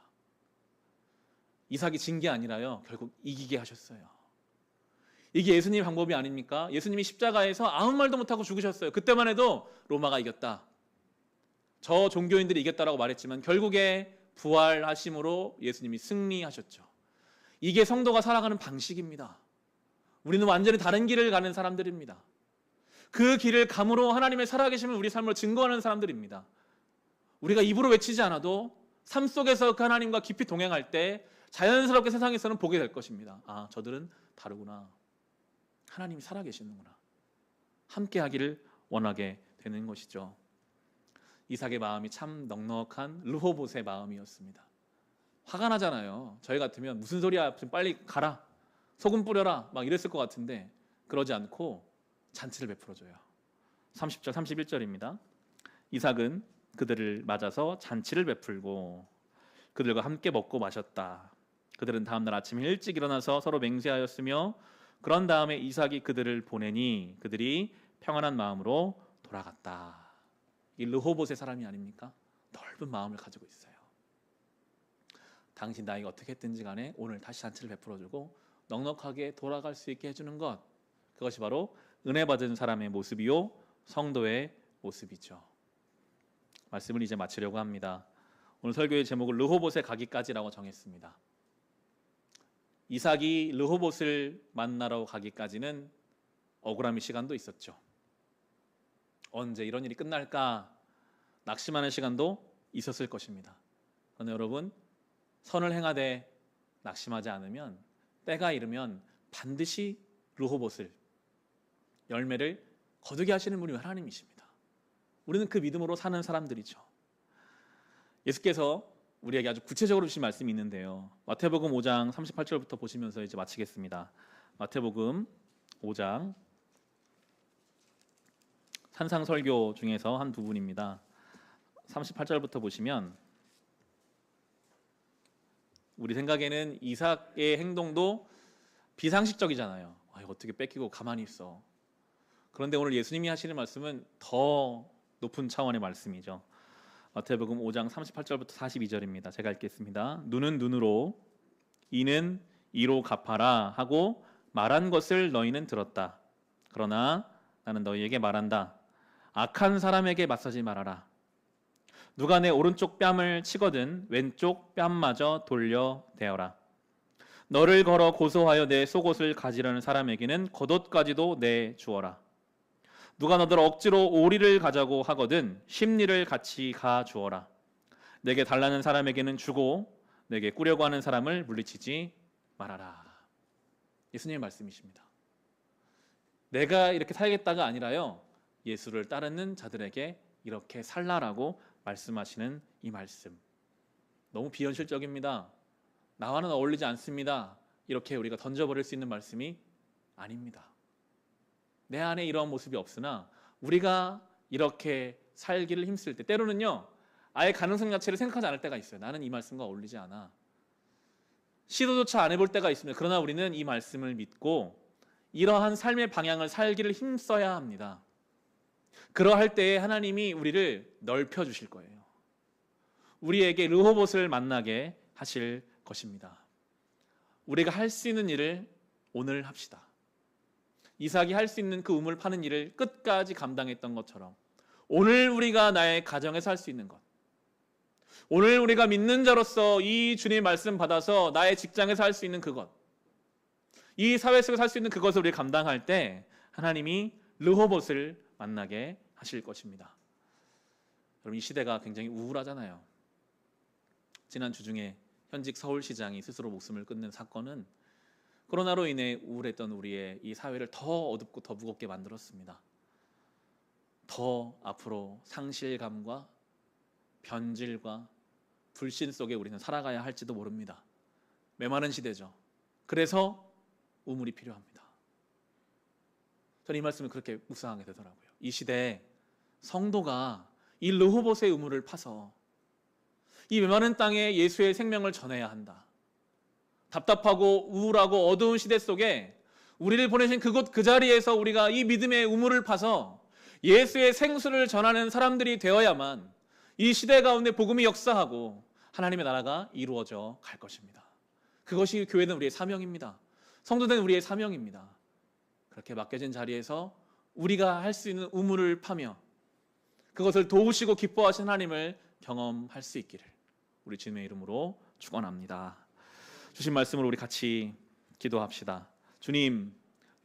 [SPEAKER 1] 이삭이 진 게 아니라요, 결국 이기게 하셨어요. 이게 예수님의 방법이 아닙니까? 예수님이 십자가에서 아무 말도 못하고 죽으셨어요. 그때만 해도 로마가 이겼다, 저 종교인들이 이겼다라고 말했지만 결국에 부활하심으로 예수님이 승리하셨죠. 이게 성도가 살아가는 방식입니다. 우리는 완전히 다른 길을 가는 사람들입니다. 그 길을 감으로 하나님의 살아계심을 우리 삶으로 증거하는 사람들입니다. 우리가 입으로 외치지 않아도 삶 속에서 그 하나님과 깊이 동행할 때 자연스럽게 세상에서는 보게 될 것입니다. 아, 저들은 다르구나. 하나님이 살아계시는구나. 함께 하기를 원하게 되는 것이죠. 이삭의 마음이 참 넉넉한 르호봇의 마음이었습니다. 화가 나잖아요. 저희 같으면 무슨 소리야, 빨리 가라, 소금 뿌려라, 막 이랬을 것 같은데 그러지 않고 잔치를 베풀어줘요. 30절 31절입니다. 이삭은 그들을 맞아서 잔치를 베풀고 그들과 함께 먹고 마셨다. 그들은 다음날 아침 일찍 일어나서 서로 맹세하였으며 그런 다음에 이삭이 그들을 보내니 그들이 평안한 마음으로 돌아갔다. 이 르호봇의 사람이 아닙니까? 넓은 마음을 가지고 있어요. 당신 나이가 어떻게 했든지 간에 오늘 다시 잔치를 베풀어주고 넉넉하게 돌아갈 수 있게 해주는 것, 그것이 바로 은혜 받은 사람의 모습이요 성도의 모습이죠. 말씀을 이제 마치려고 합니다. 오늘 설교의 제목을 르호봇에 가기까지라고 정했습니다. 이삭이 르호봇을 만나러 가기까지는 억울함의 시간도 있었죠. 언제 이런 일이 끝날까 낙심하는 시간도 있었을 것입니다. 그러나 여러분, 선을 행하되 낙심하지 않으면 때가 이르면 반드시 르호봇을 열매를 거두게 하시는 분이 하나님이십니다. 우리는 그 믿음으로 사는 사람들이죠. 예수께서 우리에게 아주 구체적으로 주신 말씀이 있는데요. 마태복음 5장 38절부터 보시면서 이제 마치겠습니다. 마태복음 5장 산상설교 중에서 한 부분입니다. 38절부터 보시면 우리 생각에는 이삭의 행동도 비상식적이잖아요. 이거 어떻게 뺏기고 가만히 있어. 그런데 오늘 예수님이 하시는 말씀은 더 높은 차원의 말씀이죠. 마태복음 5장 38절부터 42절입니다. 제가 읽겠습니다. 눈은 눈으로 이는 이로 갚아라 하고 말한 것을 너희는 들었다. 그러나 나는 너희에게 말한다. 악한 사람에게 맞서지 말아라. 누가 내 오른쪽 뺨을 치거든 왼쪽 뺨마저 돌려 대어라. 너를 걸어 고소하여 내 속옷을 가지려는 사람에게는 겉옷까지도 내 주어라. 누가 너들 억지로 오리를 가자고 하거든 십리를 같이 가 주어라. 내게 달라는 사람에게는 주고 내게 꾸려고 하는 사람을 물리치지 말아라. 예수님의 말씀이십니다. 내가 이렇게 살겠다가 아니라요, 예수를 따르는 자들에게 이렇게 살라라고 말씀하시는 이 말씀, 너무 비현실적입니다. 나와는 어울리지 않습니다. 이렇게 우리가 던져버릴 수 있는 말씀이 아닙니다. 내 안에 이러한 모습이 없으나 우리가 이렇게 살기를 힘쓸 때, 때로는요 아예 가능성 자체를 생각하지 않을 때가 있어요. 나는 이 말씀과 어울리지 않아. 시도조차 안 해볼 때가 있습니다. 그러나 우리는 이 말씀을 믿고 이러한 삶의 방향을 살기를 힘써야 합니다. 그러할 때에 하나님이 우리를 넓혀주실 거예요. 우리에게 르호봇을 만나게 하실 것입니다. 우리가 할 수 있는 일을 오늘 합시다. 이삭이 할 수 있는 그 우물 파는 일을 끝까지 감당했던 것처럼 오늘 우리가 나의 가정에서 할 수 있는 것, 오늘 우리가 믿는 자로서 이 주님의 말씀 받아서 나의 직장에서 할 수 있는 그것, 이 사회 속에서 할 수 있는 그것을 우리 감당할 때 하나님이 르호봇을 만나게 하실 것입니다. 여러분, 이 시대가 굉장히 우울하잖아요. 지난 주 중에 현직 서울시장이 스스로 목숨을 끊는 사건은 코로나로 인해 우울했던 우리의 이 사회를 더 어둡고 더 무겁게 만들었습니다. 더 앞으로 상실감과 변질과 불신 속에 우리는 살아가야 할지도 모릅니다. 메마른 시대죠. 그래서 우물이 필요합니다. 저는 이 말씀을 그렇게 묵상하게 되더라고요. 이 시대에 성도가 이 르호봇의 우물을 파서 이 메마른 땅에 예수의 생명을 전해야 한다. 답답하고 우울하고 어두운 시대 속에 우리를 보내신 그곳 그 자리에서 우리가 이 믿음의 우물을 파서 예수의 생수를 전하는 사람들이 되어야만 이 시대 가운데 복음이 역사하고 하나님의 나라가 이루어져 갈 것입니다. 그것이 교회는 우리의 사명입니다. 성도된 우리의 사명입니다. 그렇게 맡겨진 자리에서 우리가 할 수 있는 우물을 파며 그것을 도우시고 기뻐하신 하나님을 경험할 수 있기를 우리 주님의 이름으로 축원합니다. 주신 말씀을 우리 같이 기도합시다. 주님,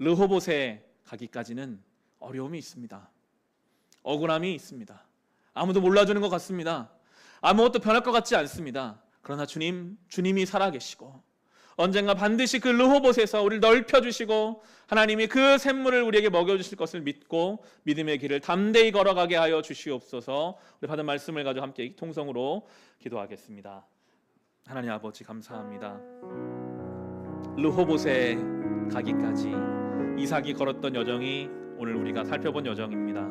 [SPEAKER 1] 르호봇에 가기까지는 어려움이 있습니다. 억울함이 있습니다. 아무도 몰라주는 것 같습니다. 아무것도 변할 것 같지 않습니다. 그러나 주님이 살아계시고 언젠가 반드시 그 르호봇에서 우리를 넓혀주시고 하나님이 그 샘물을 우리에게 먹여주실 것을 믿고 믿음의 길을 담대히 걸어가게 하여 주시옵소서. 우리 받은 말씀을 가지고 함께 통성으로 기도하겠습니다. 하나님 아버지 감사합니다. 르호봇에 가기까지 이삭이 걸었던 여정이 오늘 우리가 살펴본 여정입니다.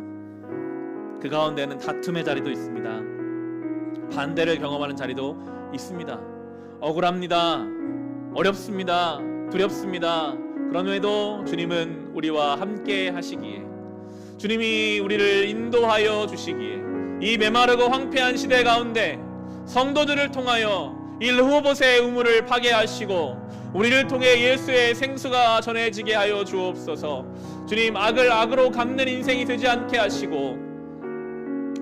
[SPEAKER 1] 그 가운데는 다툼의 자리도 있습니다. 반대를 경험하는 자리도 있습니다. 억울합니다. 어렵습니다. 두렵습니다. 그런 후에도 주님은 우리와 함께 하시기에, 주님이 우리를 인도하여 주시기에, 이 메마르고 황폐한 시대 가운데 성도들을 통하여 이 르호봇의 우물을 파괴하시고 우리를 통해 예수의 생수가 전해지게 하여 주옵소서. 주님, 악을 악으로 갚는 인생이 되지 않게 하시고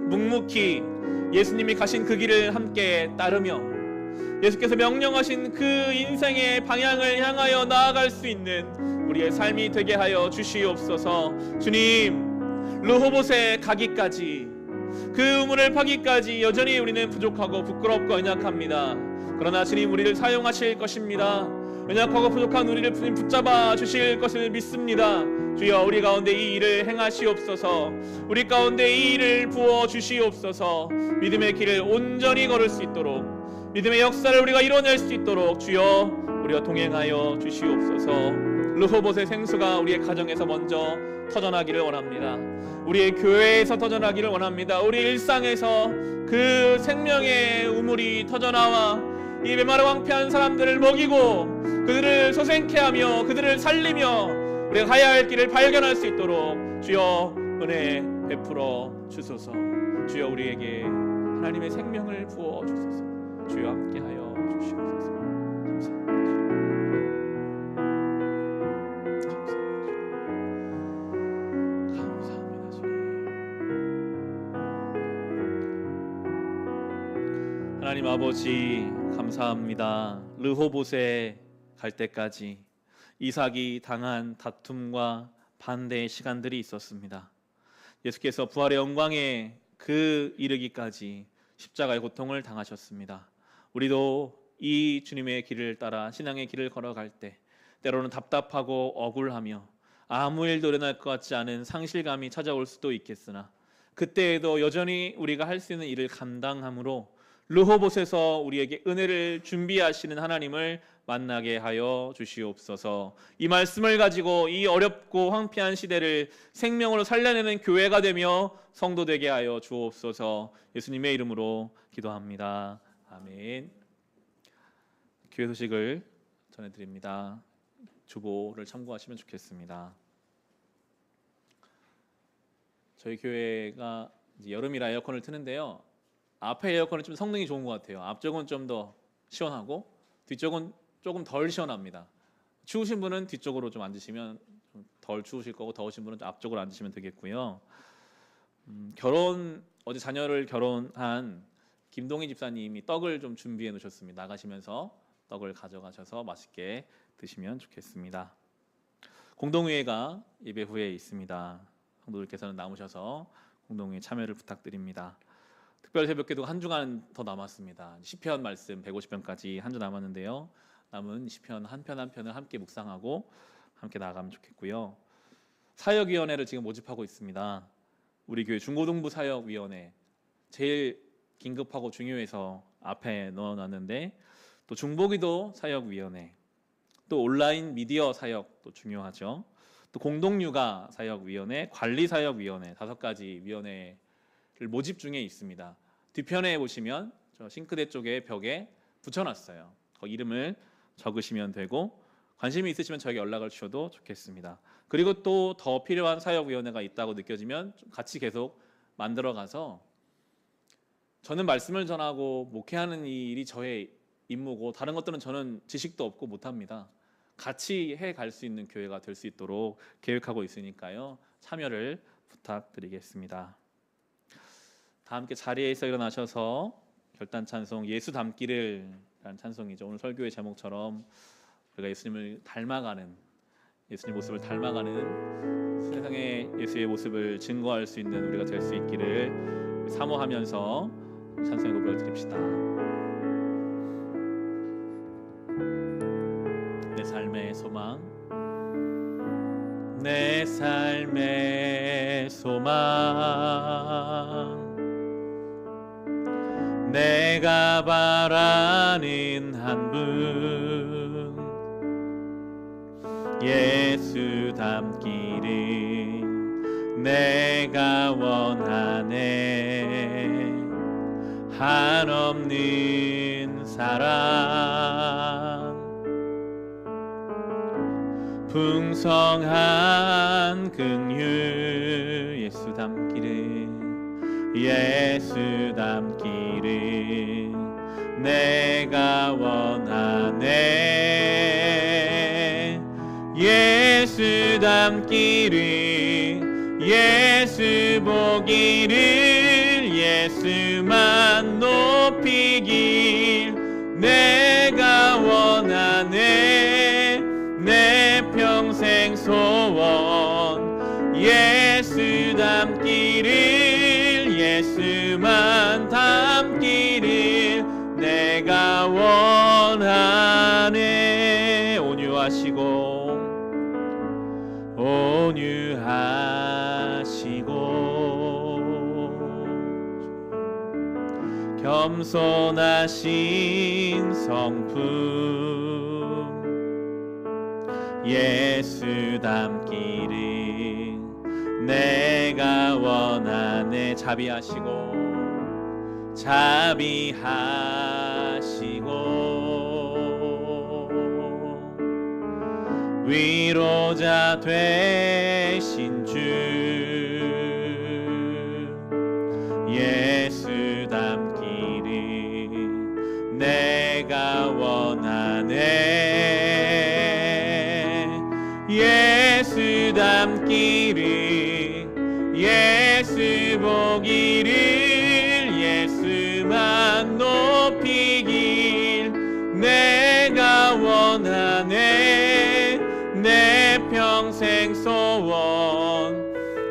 [SPEAKER 1] 묵묵히 예수님이 가신 그 길을 함께 따르며 예수께서 명령하신 그 인생의 방향을 향하여 나아갈 수 있는 우리의 삶이 되게 하여 주시옵소서. 주님, 르호봇에 가기까지, 그 우물을 파기까지 여전히 우리는 부족하고 부끄럽고 연약합니다. 그러나 주님, 우리를 사용하실 것입니다. 연약하고 부족한 우리를 주님 붙잡아 주실 것을 믿습니다. 주여, 우리 가운데 이 일을 행하시옵소서. 우리 가운데 이 일을 부어 주시옵소서. 믿음의 길을 온전히 걸을 수 있도록, 믿음의 역사를 우리가 이뤄낼 수 있도록 주여 우리와 동행하여 주시옵소서. 르호봇의 생수가 우리의 가정에서 먼저 터져나기를 원합니다. 우리의 교회에서 터져나기를 원합니다. 우리 일상에서 그 생명의 우물이 터져나와 이 메마르 황폐한 사람들을 먹이고 그들을 소생케 하며 그들을 살리며 우리가 가야 할 길을 발견할 수 있도록 주여 은혜 베풀어 주소서. 주여 우리에게 하나님의 생명을 부어 주소서. 주여 함께하여 주시옵소서. 감사합니다. 주님. 하나님 아버지 감사합니다. 르호봇에 갈 때까지 이삭이 당한 다툼과 반대의 시간들이 있었습니다. 예수께서 부활의 영광에 그 이르기까지 십자가의 고통을 당하셨습니다. 우리도 이 주님의 길을 따라 신앙의 길을 걸어갈 때 때로는 답답하고 억울하며 아무 일도 일어날 것 같지 않은 상실감이 찾아올 수도 있겠으나 그때에도 여전히 우리가 할 수 있는 일을 감당함으로 르호봇에서 우리에게 은혜를 준비하시는 하나님을 만나게 하여 주시옵소서. 이 말씀을 가지고 이 어렵고 황폐한 시대를 생명으로 살려내는 교회가 되며 성도 되게 하여 주옵소서. 예수님의 이름으로 기도합니다. 아멘. 교회 소식을 전해드립니다. 주보를 참고하시면 좋겠습니다. 저희 교회가 이제 여름이라 에어컨을 트는데요. 앞에 에어컨은 좀 성능이 좋은 것 같아요. 앞쪽은 좀 더 시원하고 뒤쪽은 조금 덜 시원합니다. 추우신 분은 뒤쪽으로 좀 앉으시면 좀 덜 추우실 거고 더우신 분은 앞쪽으로 앉으시면 되겠고요. 어제 자녀를 결혼한 김동희 집사님이 떡을 좀 준비해 놓으셨습니다. 나가시면서 떡을 가져가셔서 맛있게 드시면 좋겠습니다. 공동회의가 예배 후에 있습니다. 성도들께서는 남으셔서 공동회의 참여를 부탁드립니다. 특별 새벽기도 한 주간 더 남았습니다. 시편 말씀 150편까지 한 주 남았는데요. 남은 시편 한 편 한 편을 함께 묵상하고 함께 나가면 좋겠고요. 사역위원회를 지금 모집하고 있습니다. 우리 교회 중고등부 사역위원회 제일 긴급하고 중요해서 앞에 넣어놨는데 또 중보기도 사역위원회, 또 온라인 미디어 사역도 중요하죠. 또 공동육아 사역위원회, 관리사역위원회 5가지 위원회를 모집 중에 있습니다. 뒤편에 보시면 저 싱크대 쪽에 벽에 붙여놨어요. 그 이름을 적으시면 되고 관심이 있으시면 저에게 연락을 주셔도 좋겠습니다. 그리고 또 더 필요한 사역위원회가 있다고 느껴지면 같이 계속 만들어가서 저는 말씀을 전하고 목회하는 이 일이 저의 임무고 다른 것들은 저는 지식도 없고 못합니다. 같이 해갈 수 있는 교회가 될 수 있도록 계획하고 있으니까요. 참여를 부탁드리겠습니다. 다 함께 자리에서 일어나셔서 결단 찬송 예수 닮기를 라는 찬송이죠. 오늘 설교의 제목처럼 우리가 예수님을 닮아가는 예수님 모습을 닮아가는 세상에 예수의 모습을 증거할 수 있는 우리가 될 수 있기를 사모하면서 찬송의 고백을 드립시다. 내 삶의 소망, 내 삶의 소망, 내가 바라는 한 분, 예수 닮기를 내가 원하네. 한없는 사랑, 풍성한 긍휼, 예수 닮기를, 예수 닮기를 내가 원하네. 예수 닮기를, 예수 보기를, 예수만 높이길 내가 원하네. 내 평생 소원, 예수 닮기를, 예수만 닮기를 내가 원하네. 온유하시고 겸손하신 성품, 예수 닮기를 내가 원하네. 자비하시고 위로자 되신 주, 예수 닮기를 내가 원하네. 예수 닮기를, 예수 보기를, 예수만 높이길 내가 원하네. 내 평생 소원,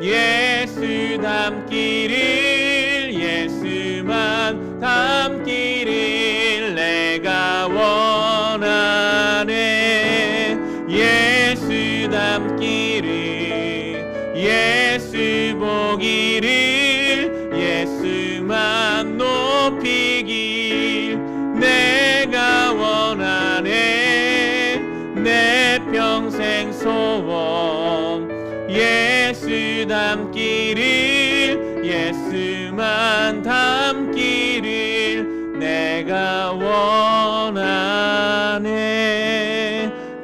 [SPEAKER 1] 예수 닮기를, 예수만 닮기를 내가 원하네. 예수 닮기를, 예수 보기를, 예수만 높이길 내가 원하네. 내 평생 소원, 예수 닮기를, 예수만 닮기를 내가 원하네.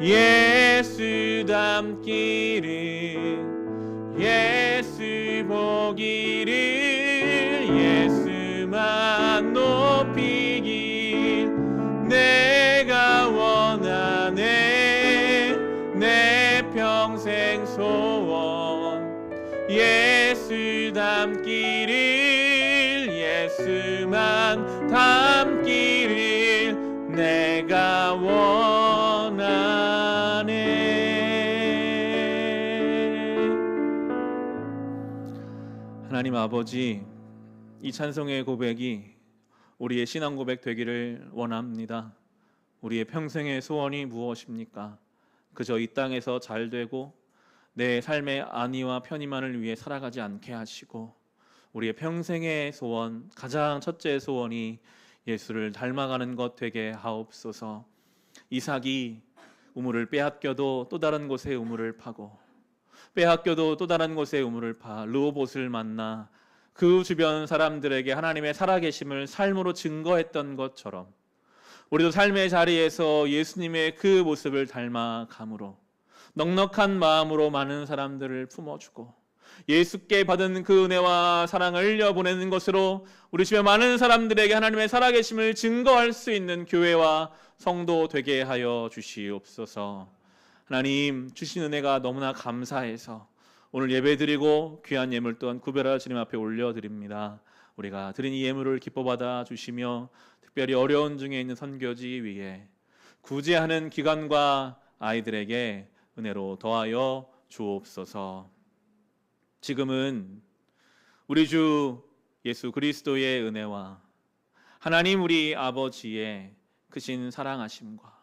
[SPEAKER 1] 예수 닮기를, 예수 보기를, 예수만 높이길 내가 원하네. 내 평생 소원, 예수 닮기를, 예수만 닮기를 내가 원하네. 하나님 아버지, 이 찬송의 고백이 우리의 신앙 고백 되기를 원합니다. 우리의 평생의 소원이 무엇입니까? 그저 이 땅에서 잘 되고 내 삶의 안위와 편의만을 위해 살아가지 않게 하시고, 우리의 평생의 소원, 가장 첫째 소원이 예수를 닮아가는 것 되게 하옵소서. 이삭이 우물을 빼앗겨도 또 다른 곳에 우물을 파고, 빼앗겨도 또 다른 곳에 우물을 파 르호봇을 만나 그 주변 사람들에게 하나님의 살아계심을 삶으로 증거했던 것처럼, 우리도 삶의 자리에서 예수님의 그 모습을 닮아감으로 넉넉한 마음으로 많은 사람들을 품어주고 예수께 받은 그 은혜와 사랑을 흘려보내는 것으로 우리 주변 많은 사람들에게 하나님의 살아계심을 증거할 수 있는 교회와 성도 되게 하여 주시옵소서. 하나님, 주신 은혜가 너무나 감사해서 오늘 예배드리고 귀한 예물 또한 구별하여 주님 앞에 올려드립니다. 우리가 드린 이 예물을 기뻐 받아 주시며, 특별히 어려운 중에 있는 선교지 위에 구제하는 기관과 아이들에게 은혜로 더하여 주옵소서. 지금은 우리 주 예수 그리스도의 은혜와 하나님 우리 아버지의 크신 사랑하심과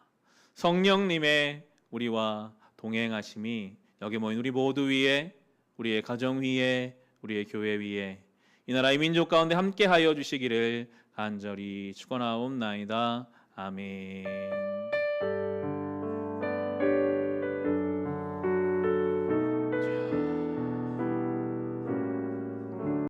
[SPEAKER 1] 성령님의 우리와 동행하심이 여기 모인 우리 모두 위에, 우리의 가정 위에, 우리의 교회 위에, 이 나라의 민족 가운데 함께하여 주시기를 간절히 축원하옵나이다. 아멘.